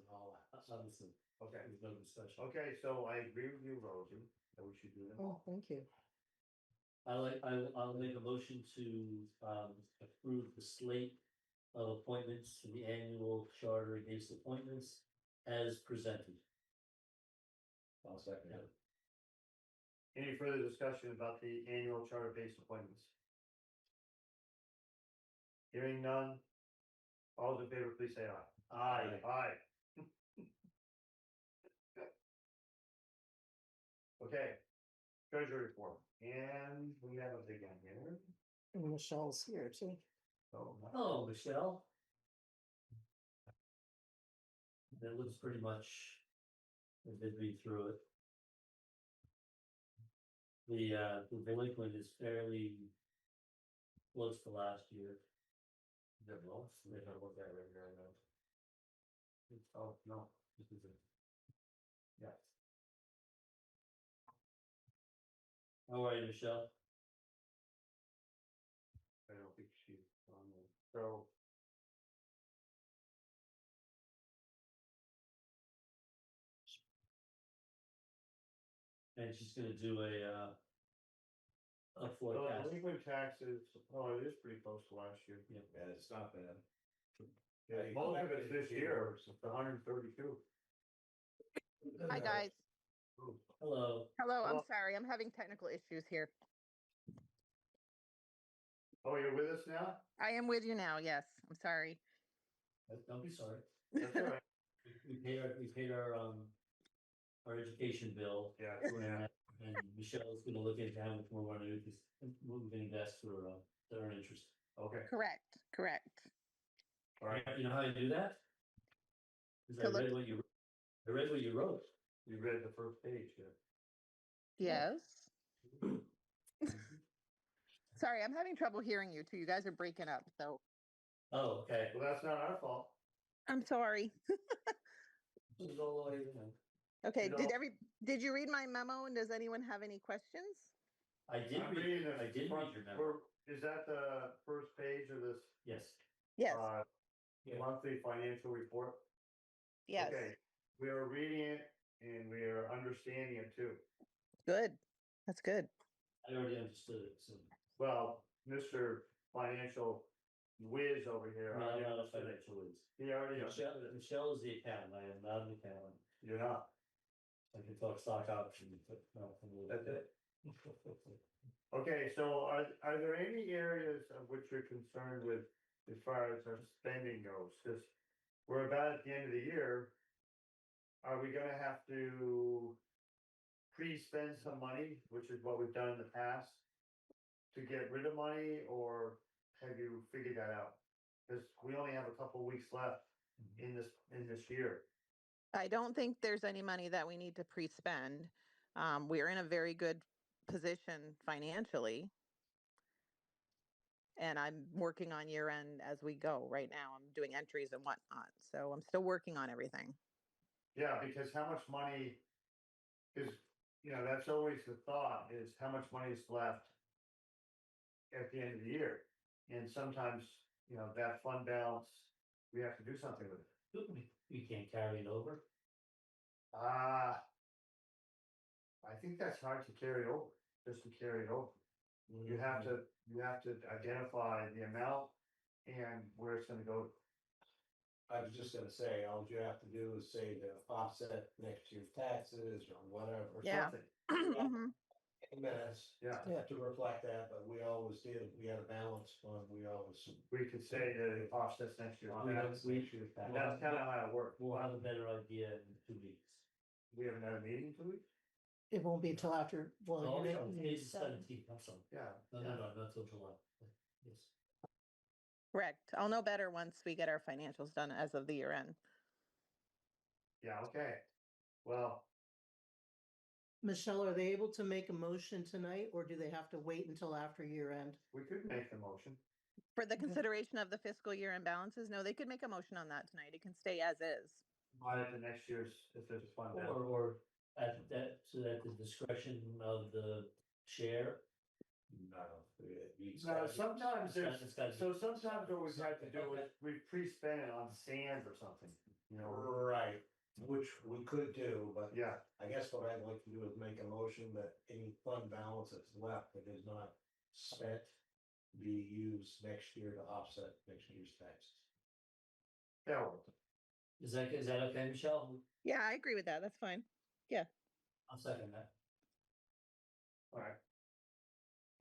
Speaker 3: obviously,
Speaker 1: Okay,
Speaker 3: there's no discussion.
Speaker 1: okay, so I agree with you, Rosie, that we should do them
Speaker 5: Oh,
Speaker 1: all.
Speaker 5: thank you.
Speaker 3: I'll make a motion to, approve the slate of appointments for the annual charter-based appointments as presented.
Speaker 4: I'll second it.
Speaker 1: Any further discussion about the annual charter-based appointments? Hearing none. All those in favor, please say aye.
Speaker 3: Aye.
Speaker 1: Aye. Okay, treasury report, and we have a big one here.
Speaker 5: And Michelle's here too.
Speaker 1: So,
Speaker 3: Hello, Michelle. That looks pretty much, I did read through it. The delinquent is fairly close to last year.
Speaker 1: Is that low? We have to look at it right here, I know. Oh, no, this is it. Yeah.
Speaker 3: How are you, Michelle?
Speaker 1: I don't think she's on there. So.
Speaker 3: And she's gonna do a
Speaker 1: So
Speaker 3: forecast.
Speaker 1: delinquent taxes, oh, it is pretty close to last year.
Speaker 4: Yeah, it's not bad.
Speaker 1: Yeah,
Speaker 4: Hey,
Speaker 1: most of it's this
Speaker 4: hey,
Speaker 1: year, it's 132.
Speaker 10: Hi, guys.
Speaker 3: Hello.
Speaker 10: Hello, I'm
Speaker 1: Hello.
Speaker 10: sorry. I'm having technical issues here.
Speaker 1: Oh, you're with us now?
Speaker 10: I am with you now. Yes, I'm sorry.
Speaker 3: Don't be sorry.
Speaker 1: That's all right.
Speaker 3: We paid our education bill.
Speaker 1: Yeah,
Speaker 3: And Michelle's gonna look into how much more money we can invest for, their interest.
Speaker 1: okay,
Speaker 10: Correct, correct.
Speaker 1: all right.
Speaker 3: You know how I do that? Cause
Speaker 10: To
Speaker 3: I
Speaker 10: look-
Speaker 3: read what you wrote.
Speaker 1: You read the first page, yeah.
Speaker 10: Yes. Sorry, I'm having trouble hearing you too. You guys are breaking up, so
Speaker 3: Oh, okay.
Speaker 1: Well, that's not our fault.
Speaker 10: I'm sorry.
Speaker 3: This is all the way, you know.
Speaker 10: Okay,
Speaker 1: You know-
Speaker 10: did you read my memo and does anyone have any questions?
Speaker 3: I did
Speaker 1: I'm
Speaker 3: read,
Speaker 1: reading the
Speaker 3: I did
Speaker 1: front-
Speaker 3: read your memo.
Speaker 1: we're- Is that the first page of this,
Speaker 3: Yes.
Speaker 10: Yes,
Speaker 3: Yeah.
Speaker 1: monthly financial report?
Speaker 10: yes,
Speaker 1: Okay, we are reading it and we are understanding it too.
Speaker 10: good. That's good.
Speaker 3: I already understood it, so.
Speaker 1: Well, Mr. Financial Whiz over here.
Speaker 3: No,
Speaker 1: already
Speaker 3: I'm not a
Speaker 1: understood it.
Speaker 3: financial whiz.
Speaker 1: He already understood it.
Speaker 3: Michelle is the accountant. I am not an accountant.
Speaker 1: You're not.
Speaker 3: I can talk stock options, but no.
Speaker 1: That's it. Okay, so are there any areas of which you're concerned with as far as our spending goes? Cause we're about at the end of the year. Are we gonna have to pre-spend some money, which is what we've done in the past? To get rid of money, or have you figured that out? Cause we only have a couple weeks left in this year.
Speaker 10: I don't think there's any money that we need to pre-spend. We're in a very good position financially. And I'm working on year end as we go right now. I'm doing entries and whatnot. So I'm still working on everything.
Speaker 1: Yeah, because how much money, cause that's always the thought, is how much money is left at the end of the year. And sometimes, that fund balance, we have to do something with it.
Speaker 3: We can't carry it over.
Speaker 1: I think that's hard to carry over, just to carry it over. You have to identify the amount and where it's gonna go.
Speaker 4: I was just gonna say, all you have to do is say to offset next year's taxes or whatever.
Speaker 10: Yeah.
Speaker 1: Something.
Speaker 10: Mhm.
Speaker 4: Minutes.
Speaker 1: Yeah.
Speaker 4: To reflect that, but we always did, we had a balance fund, we always.
Speaker 1: We could say that it offsets next year.
Speaker 3: That's
Speaker 1: Next year's tax. That's kind of how it works.
Speaker 3: We'll have a better idea in 2 weeks.
Speaker 1: We haven't had a meeting in 2 weeks?
Speaker 5: It won't be till after, well,
Speaker 3: Oh,
Speaker 5: you're
Speaker 3: no,
Speaker 5: making-
Speaker 3: today's the 17th, I'm sorry.
Speaker 1: Yeah.
Speaker 3: No, not till July. Yes.
Speaker 10: Correct. I'll know better once we get our financials done as of the year end.
Speaker 1: Yeah, okay. Well,
Speaker 5: Michelle, are they able to make a motion tonight or do they have to wait until after year end?
Speaker 1: we could make the motion.
Speaker 10: For the consideration of the fiscal year end balances, no, they could make a motion on that tonight. It can stay as is.
Speaker 1: By the next year's, if there's a fund balance.
Speaker 3: Or at the discretion of the chair.
Speaker 4: No.
Speaker 1: No, sometimes there's,
Speaker 3: It's gotta be-
Speaker 1: so sometimes what we've had to do is we pre-spend it on sand or something,
Speaker 4: Right, which we could do, but
Speaker 1: Yeah,
Speaker 4: I guess what I'd like to do is make a motion that any fund balance that's left that is not spent be used next year to offset next year's taxes.
Speaker 1: that works.
Speaker 3: Is that okay, Michelle?
Speaker 10: Yeah, I agree with that. That's fine.
Speaker 3: I'll second that.
Speaker 1: All right.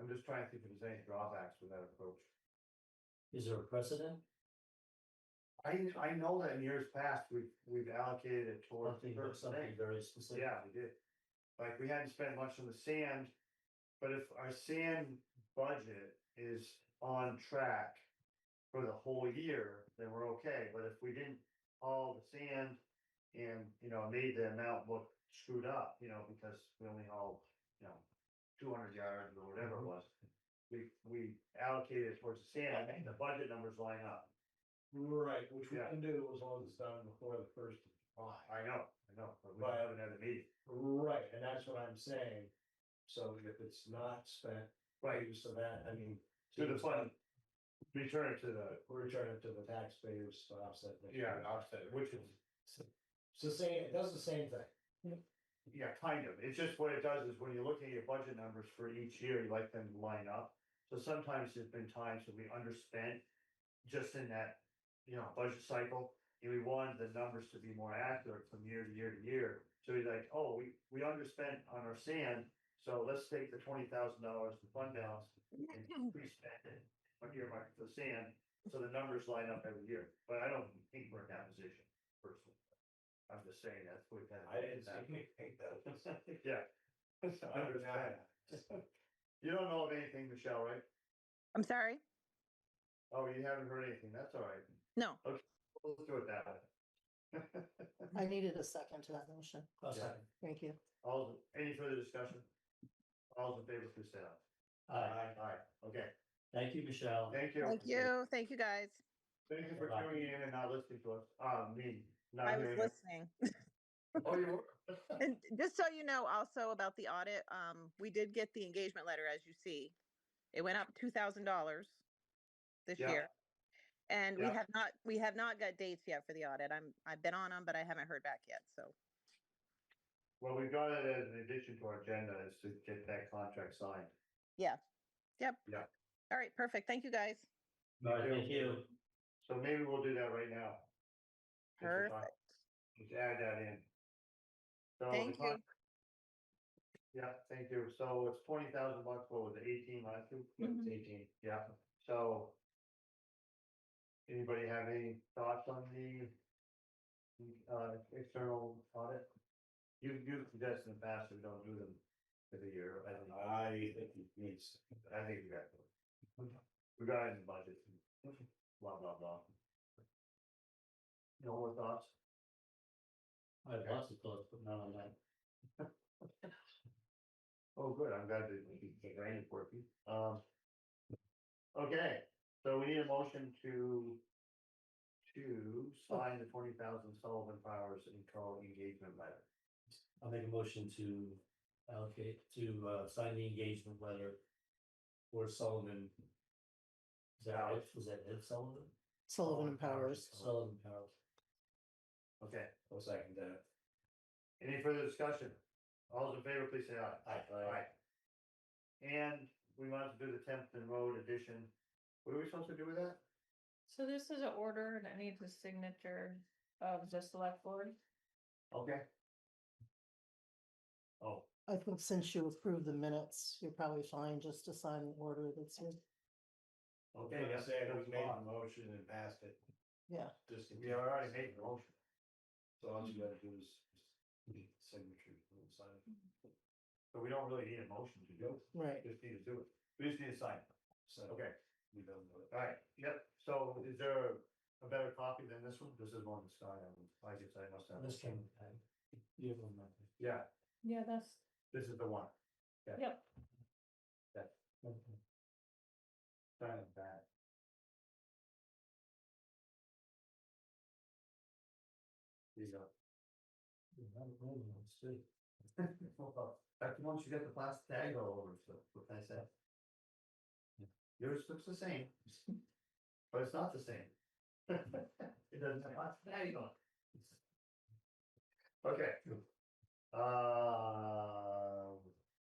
Speaker 1: I'm just trying to think if there's any drawbacks with that approach.
Speaker 3: Is there a precedent?
Speaker 1: I know that in years past, we've allocated it towards certain
Speaker 3: Something
Speaker 1: things.
Speaker 3: very specific.
Speaker 1: Yeah, we did. Like, we hadn't spent much on the sand, but if our sand budget is on track for the whole year, then we're okay. But if we didn't haul the sand and, made the amount look screwed up, because we only hauled, 200 yards or whatever it was, we allocated it towards the sand and the budget numbers line up.
Speaker 4: Right, which we
Speaker 1: Yeah.
Speaker 4: can do as long as it's done before the 1st of July.
Speaker 1: I know, but we
Speaker 4: Right.
Speaker 1: haven't had a meeting.
Speaker 4: Right, and that's what I'm saying. So if it's not spent, use of that, I mean.
Speaker 1: To the fund, return it to the,
Speaker 4: Return it to the taxpayers to offset. next
Speaker 1: yeah,
Speaker 4: year's.
Speaker 1: offset, which is,
Speaker 4: It's the same, it does the same thing.
Speaker 1: yeah, kind of. It's just what it does is when you're looking at your budget numbers for each year, you like them to line up. So sometimes there's been times that we underspent just in that, budget cycle. And we wanted the numbers to be more accurate from year to year to year. So we're like, oh, we underspent on our sand. So let's take the $20,000 in fund balance and pre-spend it on earmark for the sand. So the numbers line up every year. But I don't think we're in that position. personally. I'm just saying that's what kind of.
Speaker 4: I didn't see me think that.
Speaker 1: Yeah. I understand. You don't know of anything, Michelle, right?
Speaker 10: I'm sorry?
Speaker 1: Oh, you haven't heard anything, that's all right.
Speaker 10: No.
Speaker 1: Okay, let's do it that way.
Speaker 5: I needed a second to that motion.
Speaker 3: I'll
Speaker 1: Yeah.
Speaker 3: second.
Speaker 5: Thank you.
Speaker 1: Any further discussion? All in favor, please say aye.
Speaker 3: Aye.
Speaker 1: Aye, okay,
Speaker 3: Thank you, Michelle.
Speaker 1: thank you.
Speaker 10: Thank you. Thank you, guys.
Speaker 1: Thank you for
Speaker 3: Bye.
Speaker 1: tuning in and not listening to us, me, not
Speaker 10: I was
Speaker 1: hearing us.
Speaker 10: listening.
Speaker 1: Oh, you were?
Speaker 10: And just so you know, also about the audit, we did get the engagement letter, as you see. It went up $2,000 this
Speaker 1: Yeah.
Speaker 10: year. And
Speaker 1: Yeah.
Speaker 10: we have not got dates yet for the audit. I've been on them, but I haven't heard back yet, so.
Speaker 1: Well, we've got it as an addition to our agenda is to get that contract signed.
Speaker 10: Yeah. Yep.
Speaker 1: Yeah.
Speaker 10: All right, perfect. Thank you, guys.
Speaker 3: All right, thank you.
Speaker 1: So maybe we'll do that right now.
Speaker 10: Perfect.
Speaker 1: Just add that in. So the
Speaker 10: Thank you.
Speaker 1: Yeah, thank you. So it's $20,000. What was it, 18 last year? Yeah, it's
Speaker 2: Mhm.
Speaker 1: 18, yeah. So anybody have any thoughts on the external audit? You've suggested in the past that we don't do them every year.
Speaker 4: I think it needs.
Speaker 1: I think we got to. We got it in the budget. Blah, blah, blah. No more thoughts?
Speaker 3: I have lots of thoughts, but not on that.
Speaker 1: Oh, good, I'm glad that the brain is working. Okay, so we need a motion to sign the 20,000 Sullivan Powers and Co. engagement letter.
Speaker 3: I'll make a motion to allocate, to sign the engagement letter for Sullivan. Is that right? Was that Ed Sullivan?
Speaker 5: Sullivan and Powers.
Speaker 3: Sullivan Powers.
Speaker 1: Okay,
Speaker 4: I'll second that.
Speaker 1: any further discussion? All those in favor, please say aye.
Speaker 3: Aye.
Speaker 1: And we want to do the Templeton Road addition. What are we supposed to do with that?
Speaker 2: So this is an order that needs a signature of the select board.
Speaker 1: Okay. Oh,
Speaker 5: I think since you approved the minutes, you're probably fine just to sign the order that's here.
Speaker 1: okay,
Speaker 4: I
Speaker 1: yeah,
Speaker 4: said
Speaker 1: that's
Speaker 4: we made
Speaker 1: fine.
Speaker 4: the motion and passed it.
Speaker 5: Yeah.
Speaker 4: Just.
Speaker 1: We already made the motion.
Speaker 4: So all you gotta do is signature and sign it.
Speaker 1: So we don't really need a motion to do it.
Speaker 5: Right.
Speaker 1: Just need to do it. We just need to sign.
Speaker 4: So
Speaker 1: Okay,
Speaker 4: we don't know it.
Speaker 1: all right, yep. So is there a better copy than this one? This is one that's got, I guess I must have.
Speaker 3: This came, you have one, Matthew.
Speaker 1: Yeah,
Speaker 2: Yeah, that's,
Speaker 1: this is the one.
Speaker 2: yep.
Speaker 3: Okay.
Speaker 1: Sign it back. Here you go.
Speaker 3: It's good.
Speaker 1: That's the ones you get the plastic tag all over, so what can I say? Yours looks the same, but it's not the same. It doesn't have plastic tag on it. Okay.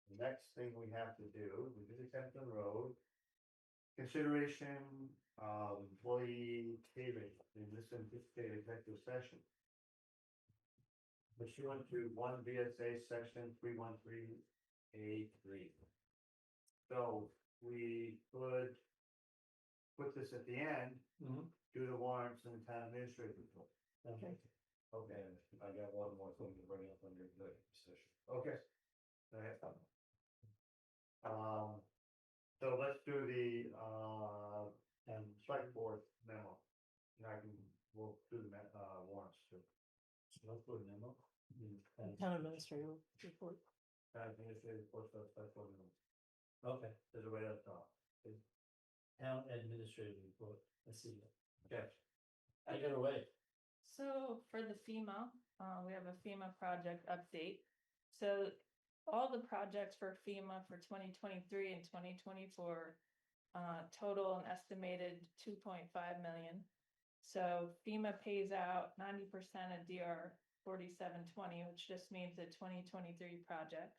Speaker 1: The next thing we have to do, we did the Kempton Road. Consideration of employee pay rate in this anticipated executive session. Pursuant to 1 VSA section 313A3. So we could put this at the end, do the warrants and the town administrator report.
Speaker 3: Okay.
Speaker 1: Okay,
Speaker 4: And I got one more thing to bring up under executive session.
Speaker 1: okay. Go ahead. So let's do the, Selectboard memo. And we'll do the, warrants too.
Speaker 3: Let's put a memo.
Speaker 5: Town administrator report.
Speaker 1: Town administrator report, so Selectboard memo.
Speaker 3: Okay,
Speaker 1: There's a way to talk.
Speaker 3: town administrative report, let's see.
Speaker 1: Okay.
Speaker 3: I got away.
Speaker 2: So for the FEMA, we have a FEMA project update. So all the projects for FEMA for 2023 and 2024 total an estimated 2.5 million. So FEMA pays out 90% of DR 4720, which just means the 2023 projects.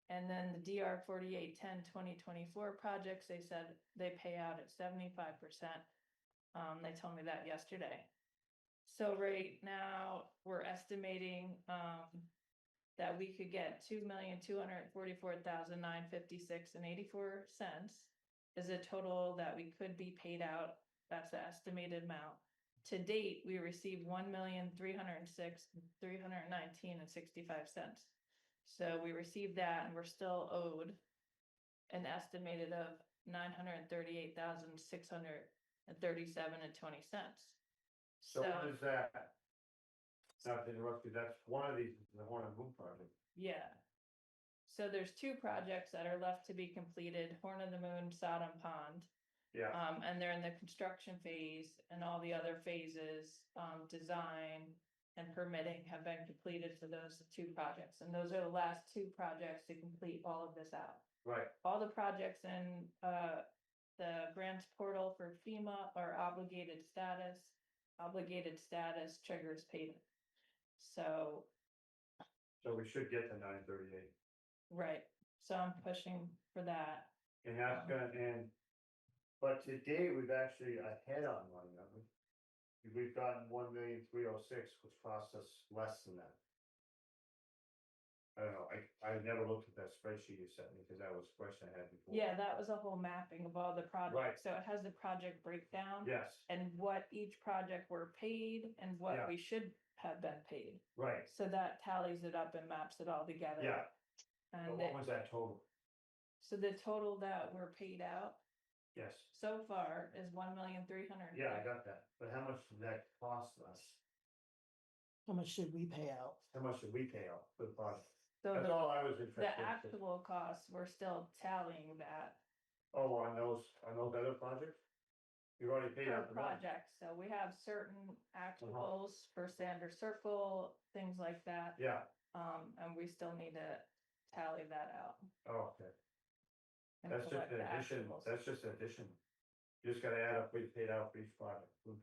Speaker 2: And then the DR 4810 2024 projects, they said they pay out at 75%. They told me that yesterday. So right now, we're estimating that we could get $2,244,956.84 is a total that we could be paid out. That's the estimated amount to date, we received 1,306,319.65. So we received that and we're still owed an estimated of 938,637.20.
Speaker 1: So what is that? Not to interrupt you, that's one of these, is the Horn and Moon project.
Speaker 2: Yeah. So there's two projects that are left to be completed, Horn of the Moon, Sodom Pond.
Speaker 1: Yeah,
Speaker 2: And they're in the construction phase and all the other phases, design and permitting have been completed for those two projects. And those are the last two projects to complete all of this out.
Speaker 1: right,
Speaker 2: All the projects in, the grants portal for FEMA are obligated status. Obligated status triggers payment. So,
Speaker 1: so we should get to 938.
Speaker 2: right, so I'm pushing for that.
Speaker 1: And that's gonna end, but today we've actually ahead on money, haven't we? We've gotten 1,306,000, which cost us less than that. I don't know, I never looked at that spreadsheet you sent me, because that was a question I had before.
Speaker 2: Yeah, that was a whole mapping of all the
Speaker 1: Right.
Speaker 2: projects, so it has the project breakdown.
Speaker 1: Yes,
Speaker 2: And what each project were paid and what
Speaker 1: Yeah.
Speaker 2: we should have been paid.
Speaker 1: right,
Speaker 2: So that tallies it up and maps it all together.
Speaker 1: yeah, but
Speaker 2: And
Speaker 1: what was that total?
Speaker 2: so the total that were paid out
Speaker 1: Yes,
Speaker 2: so far is 1,300,000.
Speaker 1: yeah, I got that, but how much did that cost us?
Speaker 5: How much should we pay out?
Speaker 1: How much did we pay out for the project?
Speaker 2: So
Speaker 1: That's
Speaker 2: the,
Speaker 1: all I was interested in.
Speaker 2: the actual costs, we're still tallying that
Speaker 1: Oh, on those other projects? You already paid
Speaker 2: per
Speaker 1: out the money.
Speaker 2: project, so we have certain actuals for Sanders Circle, things like that.
Speaker 1: Yeah,
Speaker 2: And we still need to tally that out.
Speaker 1: oh, okay,
Speaker 2: and
Speaker 1: that's just
Speaker 2: collect
Speaker 1: an
Speaker 2: the
Speaker 1: addition,
Speaker 2: actuals.
Speaker 1: that's just an addition. You just gotta add up what you paid out for each project, and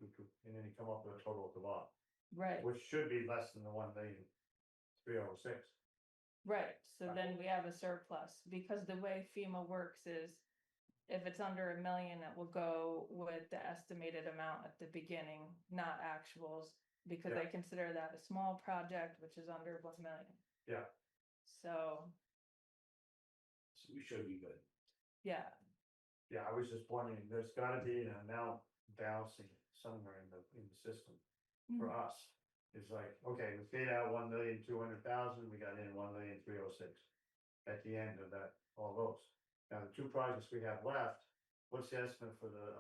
Speaker 1: then you come up with a total at the bottom,
Speaker 2: Right,
Speaker 1: which should be less than the 1,306,000.
Speaker 2: right, so then we have a surplus, because the way FEMA works is. If it's under $1 million, it will go with the estimated amount at the beginning, not actuals. Because they
Speaker 1: Yeah.
Speaker 2: consider that a small project, which is under 1 million.
Speaker 1: Yeah.
Speaker 2: So,
Speaker 4: So we should be good.
Speaker 2: yeah,
Speaker 1: Yeah, I was just wondering, there's gotta be an amount balancing somewhere in the system for
Speaker 2: Mhm.
Speaker 1: us. It's like, okay, we paid out 1,200,000, we got in 1,306,000 at the end of that, all those. Now, the two projects we have left, what's the estimate for the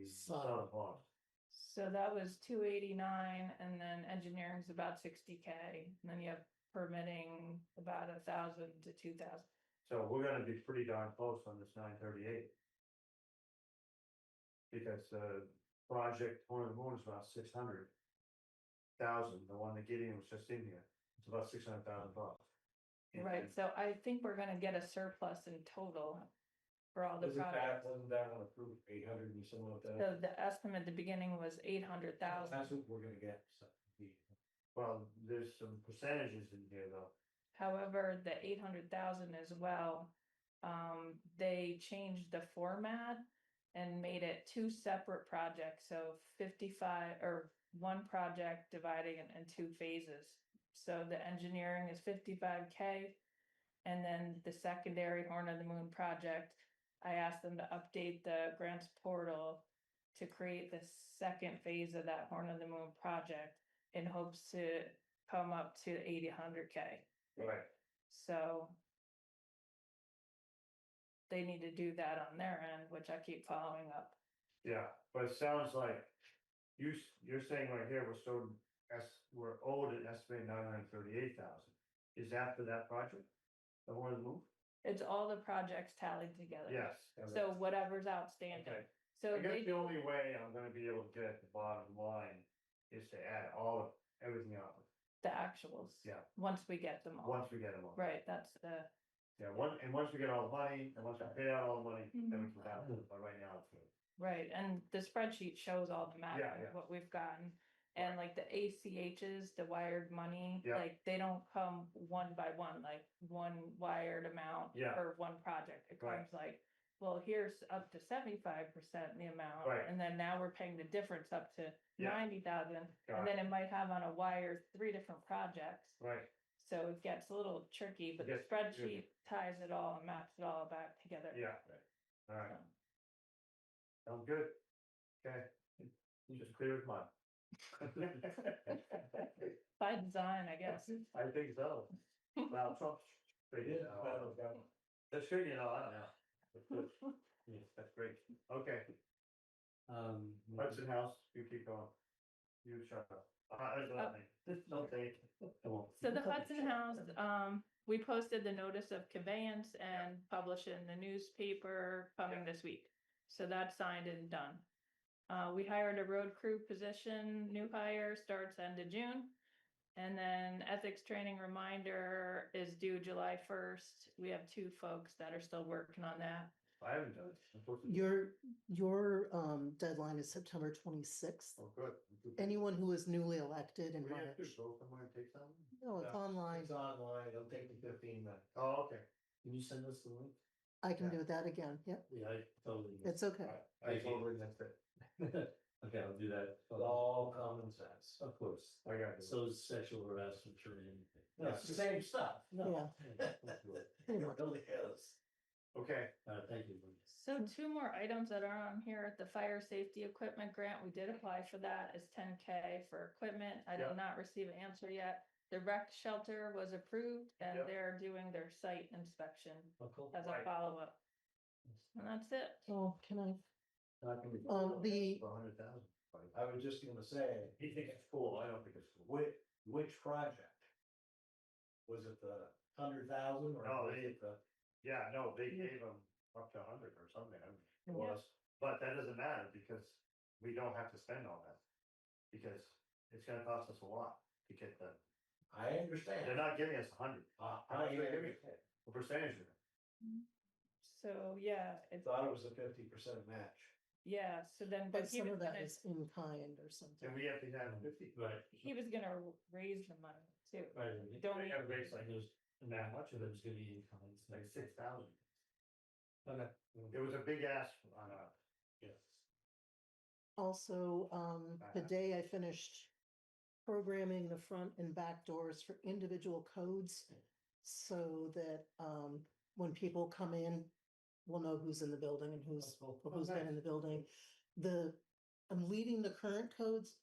Speaker 1: Sodom Pond?
Speaker 2: so that was 289, and then engineering's about 60K, and then you have permitting about 1,000 to 2,000.
Speaker 1: So we're gonna be pretty darn close on this 938. Because the project, Horn of the Moon is about 600,000, the one that Gideon was just in here, it's about 600,000 bucks. And-
Speaker 2: Right, so I think we're gonna get a surplus in total for all the projects.
Speaker 4: Wasn't that one approved 800 and something like that?
Speaker 2: So the estimate at the beginning was 800,000.
Speaker 4: That's what we're gonna get, so.
Speaker 1: Well, there's some percentages in here though.
Speaker 2: However, the 800,000 as well, they changed the format and made it two separate projects, so 55 or one project dividing it in two phases. So the engineering is 55K, and then the secondary Horn of the Moon project, I asked them to update the grants portal to create the second phase of that Horn of the Moon project in hopes to come up to 800K.
Speaker 1: Right.
Speaker 2: So they need to do that on their end, which I keep following up.
Speaker 1: Yeah, but it sounds like you're saying right here, we're owed an estimated 938,000. Is that for that project? The Horn of the Moon?
Speaker 2: It's all the projects tallied together.
Speaker 1: Yes.
Speaker 2: So whatever's outstanding.
Speaker 1: Okay.
Speaker 2: So
Speaker 1: I guess
Speaker 2: they,
Speaker 1: the only way I'm gonna be able to get at the bottom line is to add everything up,
Speaker 2: the actuals.
Speaker 1: Yeah.
Speaker 2: Once we get them all.
Speaker 1: once we get them all.
Speaker 2: Right, that's the,
Speaker 1: Yeah, once we get all the money, and once I pay out all the money, then we can balance it, but right now it's good.
Speaker 2: right, and the spreadsheet shows all the mapping,
Speaker 1: Yeah, yeah.
Speaker 2: what we've gotten. And like the ACHs, the wired money,
Speaker 1: Yeah.
Speaker 2: like they don't come one by one, like one wired amount
Speaker 1: Yeah.
Speaker 2: for one project. It
Speaker 1: Right.
Speaker 2: comes like, well, here's up to 75% the amount.
Speaker 1: Right.
Speaker 2: And then now we're paying the difference up to
Speaker 1: Yeah.
Speaker 2: 90,000.
Speaker 1: Got
Speaker 2: And then it might have on a wire 3 different projects.
Speaker 1: Right,
Speaker 2: So it gets a little tricky, but the
Speaker 1: Gets
Speaker 2: spreadsheet ties it all and maps it all back together.
Speaker 1: yeah, all right,
Speaker 2: So,
Speaker 1: sounds good. Okay, Just clear as mud.
Speaker 2: By design, I guess.
Speaker 1: I think so. Well, Trump. Figured it out. That's good, you know, I don't know. That's good. Yeah, that's great. Okay, Hudson House, you keep going. You shut up. No, thank you. Come on.
Speaker 2: So the Hudson House, we posted the notice of conveyance and published it in the newspaper coming this week. So that's signed and done. We hired a road crew position, new hire, starts end of June. And then ethics training reminder is due July 1st. We have 2 folks that are still working on that.
Speaker 1: I haven't done it. Unfortunately.
Speaker 5: Your deadline is September 26th.
Speaker 1: Oh, good.
Speaker 5: Anyone who is newly elected in
Speaker 1: We have to
Speaker 5: March.
Speaker 1: go somewhere and take something?
Speaker 5: No, it's online.
Speaker 4: It's online, it'll take me 15 minutes.
Speaker 1: Oh, okay.
Speaker 3: Can you send us the link?
Speaker 5: I can
Speaker 1: Yeah.
Speaker 5: do that again. Yep,
Speaker 3: Yeah, I totally.
Speaker 5: it's okay.
Speaker 1: I totally missed it.
Speaker 3: Okay, I'll do that.
Speaker 4: All common sense.
Speaker 3: Of course.
Speaker 1: I got it.
Speaker 3: So is sexual harassment training.
Speaker 4: No, it's the same stuff.
Speaker 3: No.
Speaker 5: Pretty much.
Speaker 4: It really is.
Speaker 1: Okay,
Speaker 3: Thank you.
Speaker 2: So 2 more items that are on here, the fire safety equipment grant, we did apply for that, is 10K for equipment. I
Speaker 1: Yep.
Speaker 2: did not receive an answer yet. The rec shelter was approved and
Speaker 1: Yep.
Speaker 2: they're doing their site inspection
Speaker 3: Oh, cool.
Speaker 2: as a
Speaker 1: Right.
Speaker 2: follow-up. And that's it.
Speaker 5: Oh, can I?
Speaker 1: not gonna be.
Speaker 5: The-
Speaker 1: 100,000.
Speaker 4: I was just gonna say,
Speaker 1: You think it's cool, I don't think it's cool.
Speaker 4: which project? Was it the 100,000 or?
Speaker 1: No,
Speaker 4: was
Speaker 1: they-
Speaker 4: it the?
Speaker 1: Yeah, no, they gave them up to 100 or something, I mean, it
Speaker 2: Yeah.
Speaker 1: was, but that doesn't matter because we don't have to spend all that. Because it's gonna cost us a lot to get the,
Speaker 4: I understand.
Speaker 1: they're not giving us 100,
Speaker 4: I
Speaker 1: how much are they giving
Speaker 4: understand.
Speaker 1: a percentage of it.
Speaker 2: So, yeah, it's,
Speaker 4: Thought it was a 50% match.
Speaker 2: yeah, so then,
Speaker 5: But
Speaker 2: but he
Speaker 5: some
Speaker 2: was
Speaker 5: of that
Speaker 2: gonna,
Speaker 5: is in kind or something.
Speaker 1: And we have to have 50.
Speaker 3: Right.
Speaker 2: he was gonna raise the money too.
Speaker 3: Right.
Speaker 2: Don't
Speaker 1: They
Speaker 2: we-
Speaker 1: gotta raise like
Speaker 3: There's
Speaker 1: that
Speaker 3: much of it was gonna be in kind.
Speaker 1: like 6,000.
Speaker 3: Okay.
Speaker 1: It was a big ask on a,
Speaker 5: Also, the day I finished programming the front and back doors for individual codes so that when people come in, we'll know who's in the building and who's been in the building. I'm leaving the current codes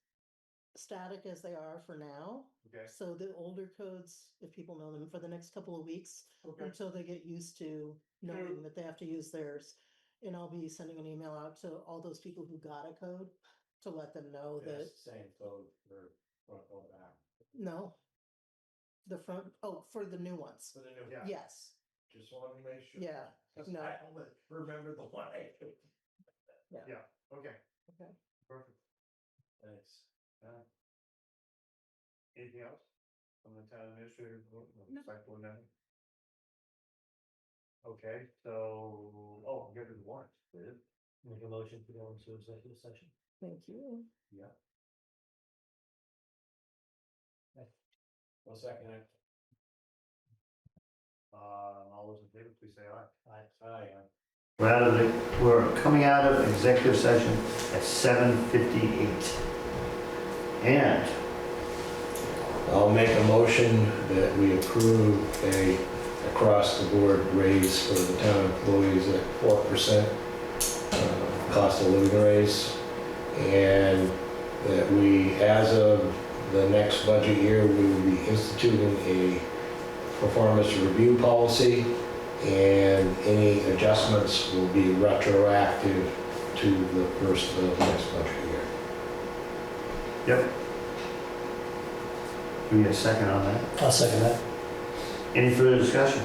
Speaker 5: static as they are for now.
Speaker 1: okay,
Speaker 5: So the older codes, if people know them, for the next couple of weeks,
Speaker 1: okay,
Speaker 5: until they get used to knowing that they have to use theirs. And I'll be sending an email out to all those people who got a code to let them know that,
Speaker 4: It's the same code for front or back.
Speaker 5: no. The front, for the new ones.
Speaker 4: So then,
Speaker 1: yeah.
Speaker 5: Yes,
Speaker 4: just wanted to make sure.
Speaker 5: yeah,
Speaker 4: 'Cause
Speaker 5: no.
Speaker 4: I only remember the one I took.
Speaker 1: Okay.
Speaker 5: Okay.
Speaker 1: Perfect.
Speaker 4: Thanks.
Speaker 1: Anything else from the town administrator?
Speaker 2: No.
Speaker 1: Select board member? Okay, so, get to the warrants, please.
Speaker 3: Make a motion to go into executive session.
Speaker 5: Thank you.
Speaker 4: One second.
Speaker 1: All those in favor, please say aye.
Speaker 4: Aye.
Speaker 1: We're coming out of executive session at 7:58. And
Speaker 4: I'll make a motion that we approve a across-the-board raise for the town employees at 4%, cost of living raise. And that we, as of the next budget year, we will be instituting a performance review policy, and any adjustments will be retroactive to the first of the next budget year.
Speaker 1: Yep. Do we get a second on that?
Speaker 3: I'll second that.
Speaker 1: Any further discussion?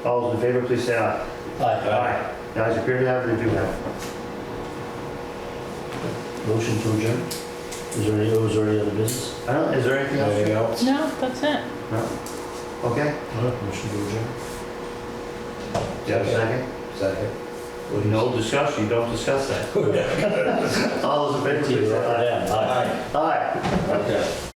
Speaker 1: All those in favor, please say aye.
Speaker 3: Aye.
Speaker 1: Guys appear to have it, they do have it.
Speaker 3: Motion to adjourn. Is there any other business?
Speaker 1: Is there anything else?
Speaker 4: Anything else?
Speaker 2: No, that's it.
Speaker 1: No? Okay,
Speaker 3: Motion to adjourn.
Speaker 1: do you have a second?
Speaker 4: Second.
Speaker 1: With no discussion, you don't discuss that. All those in favor, please say aye.
Speaker 3: Aye.
Speaker 1: Aye.
Speaker 4: Okay.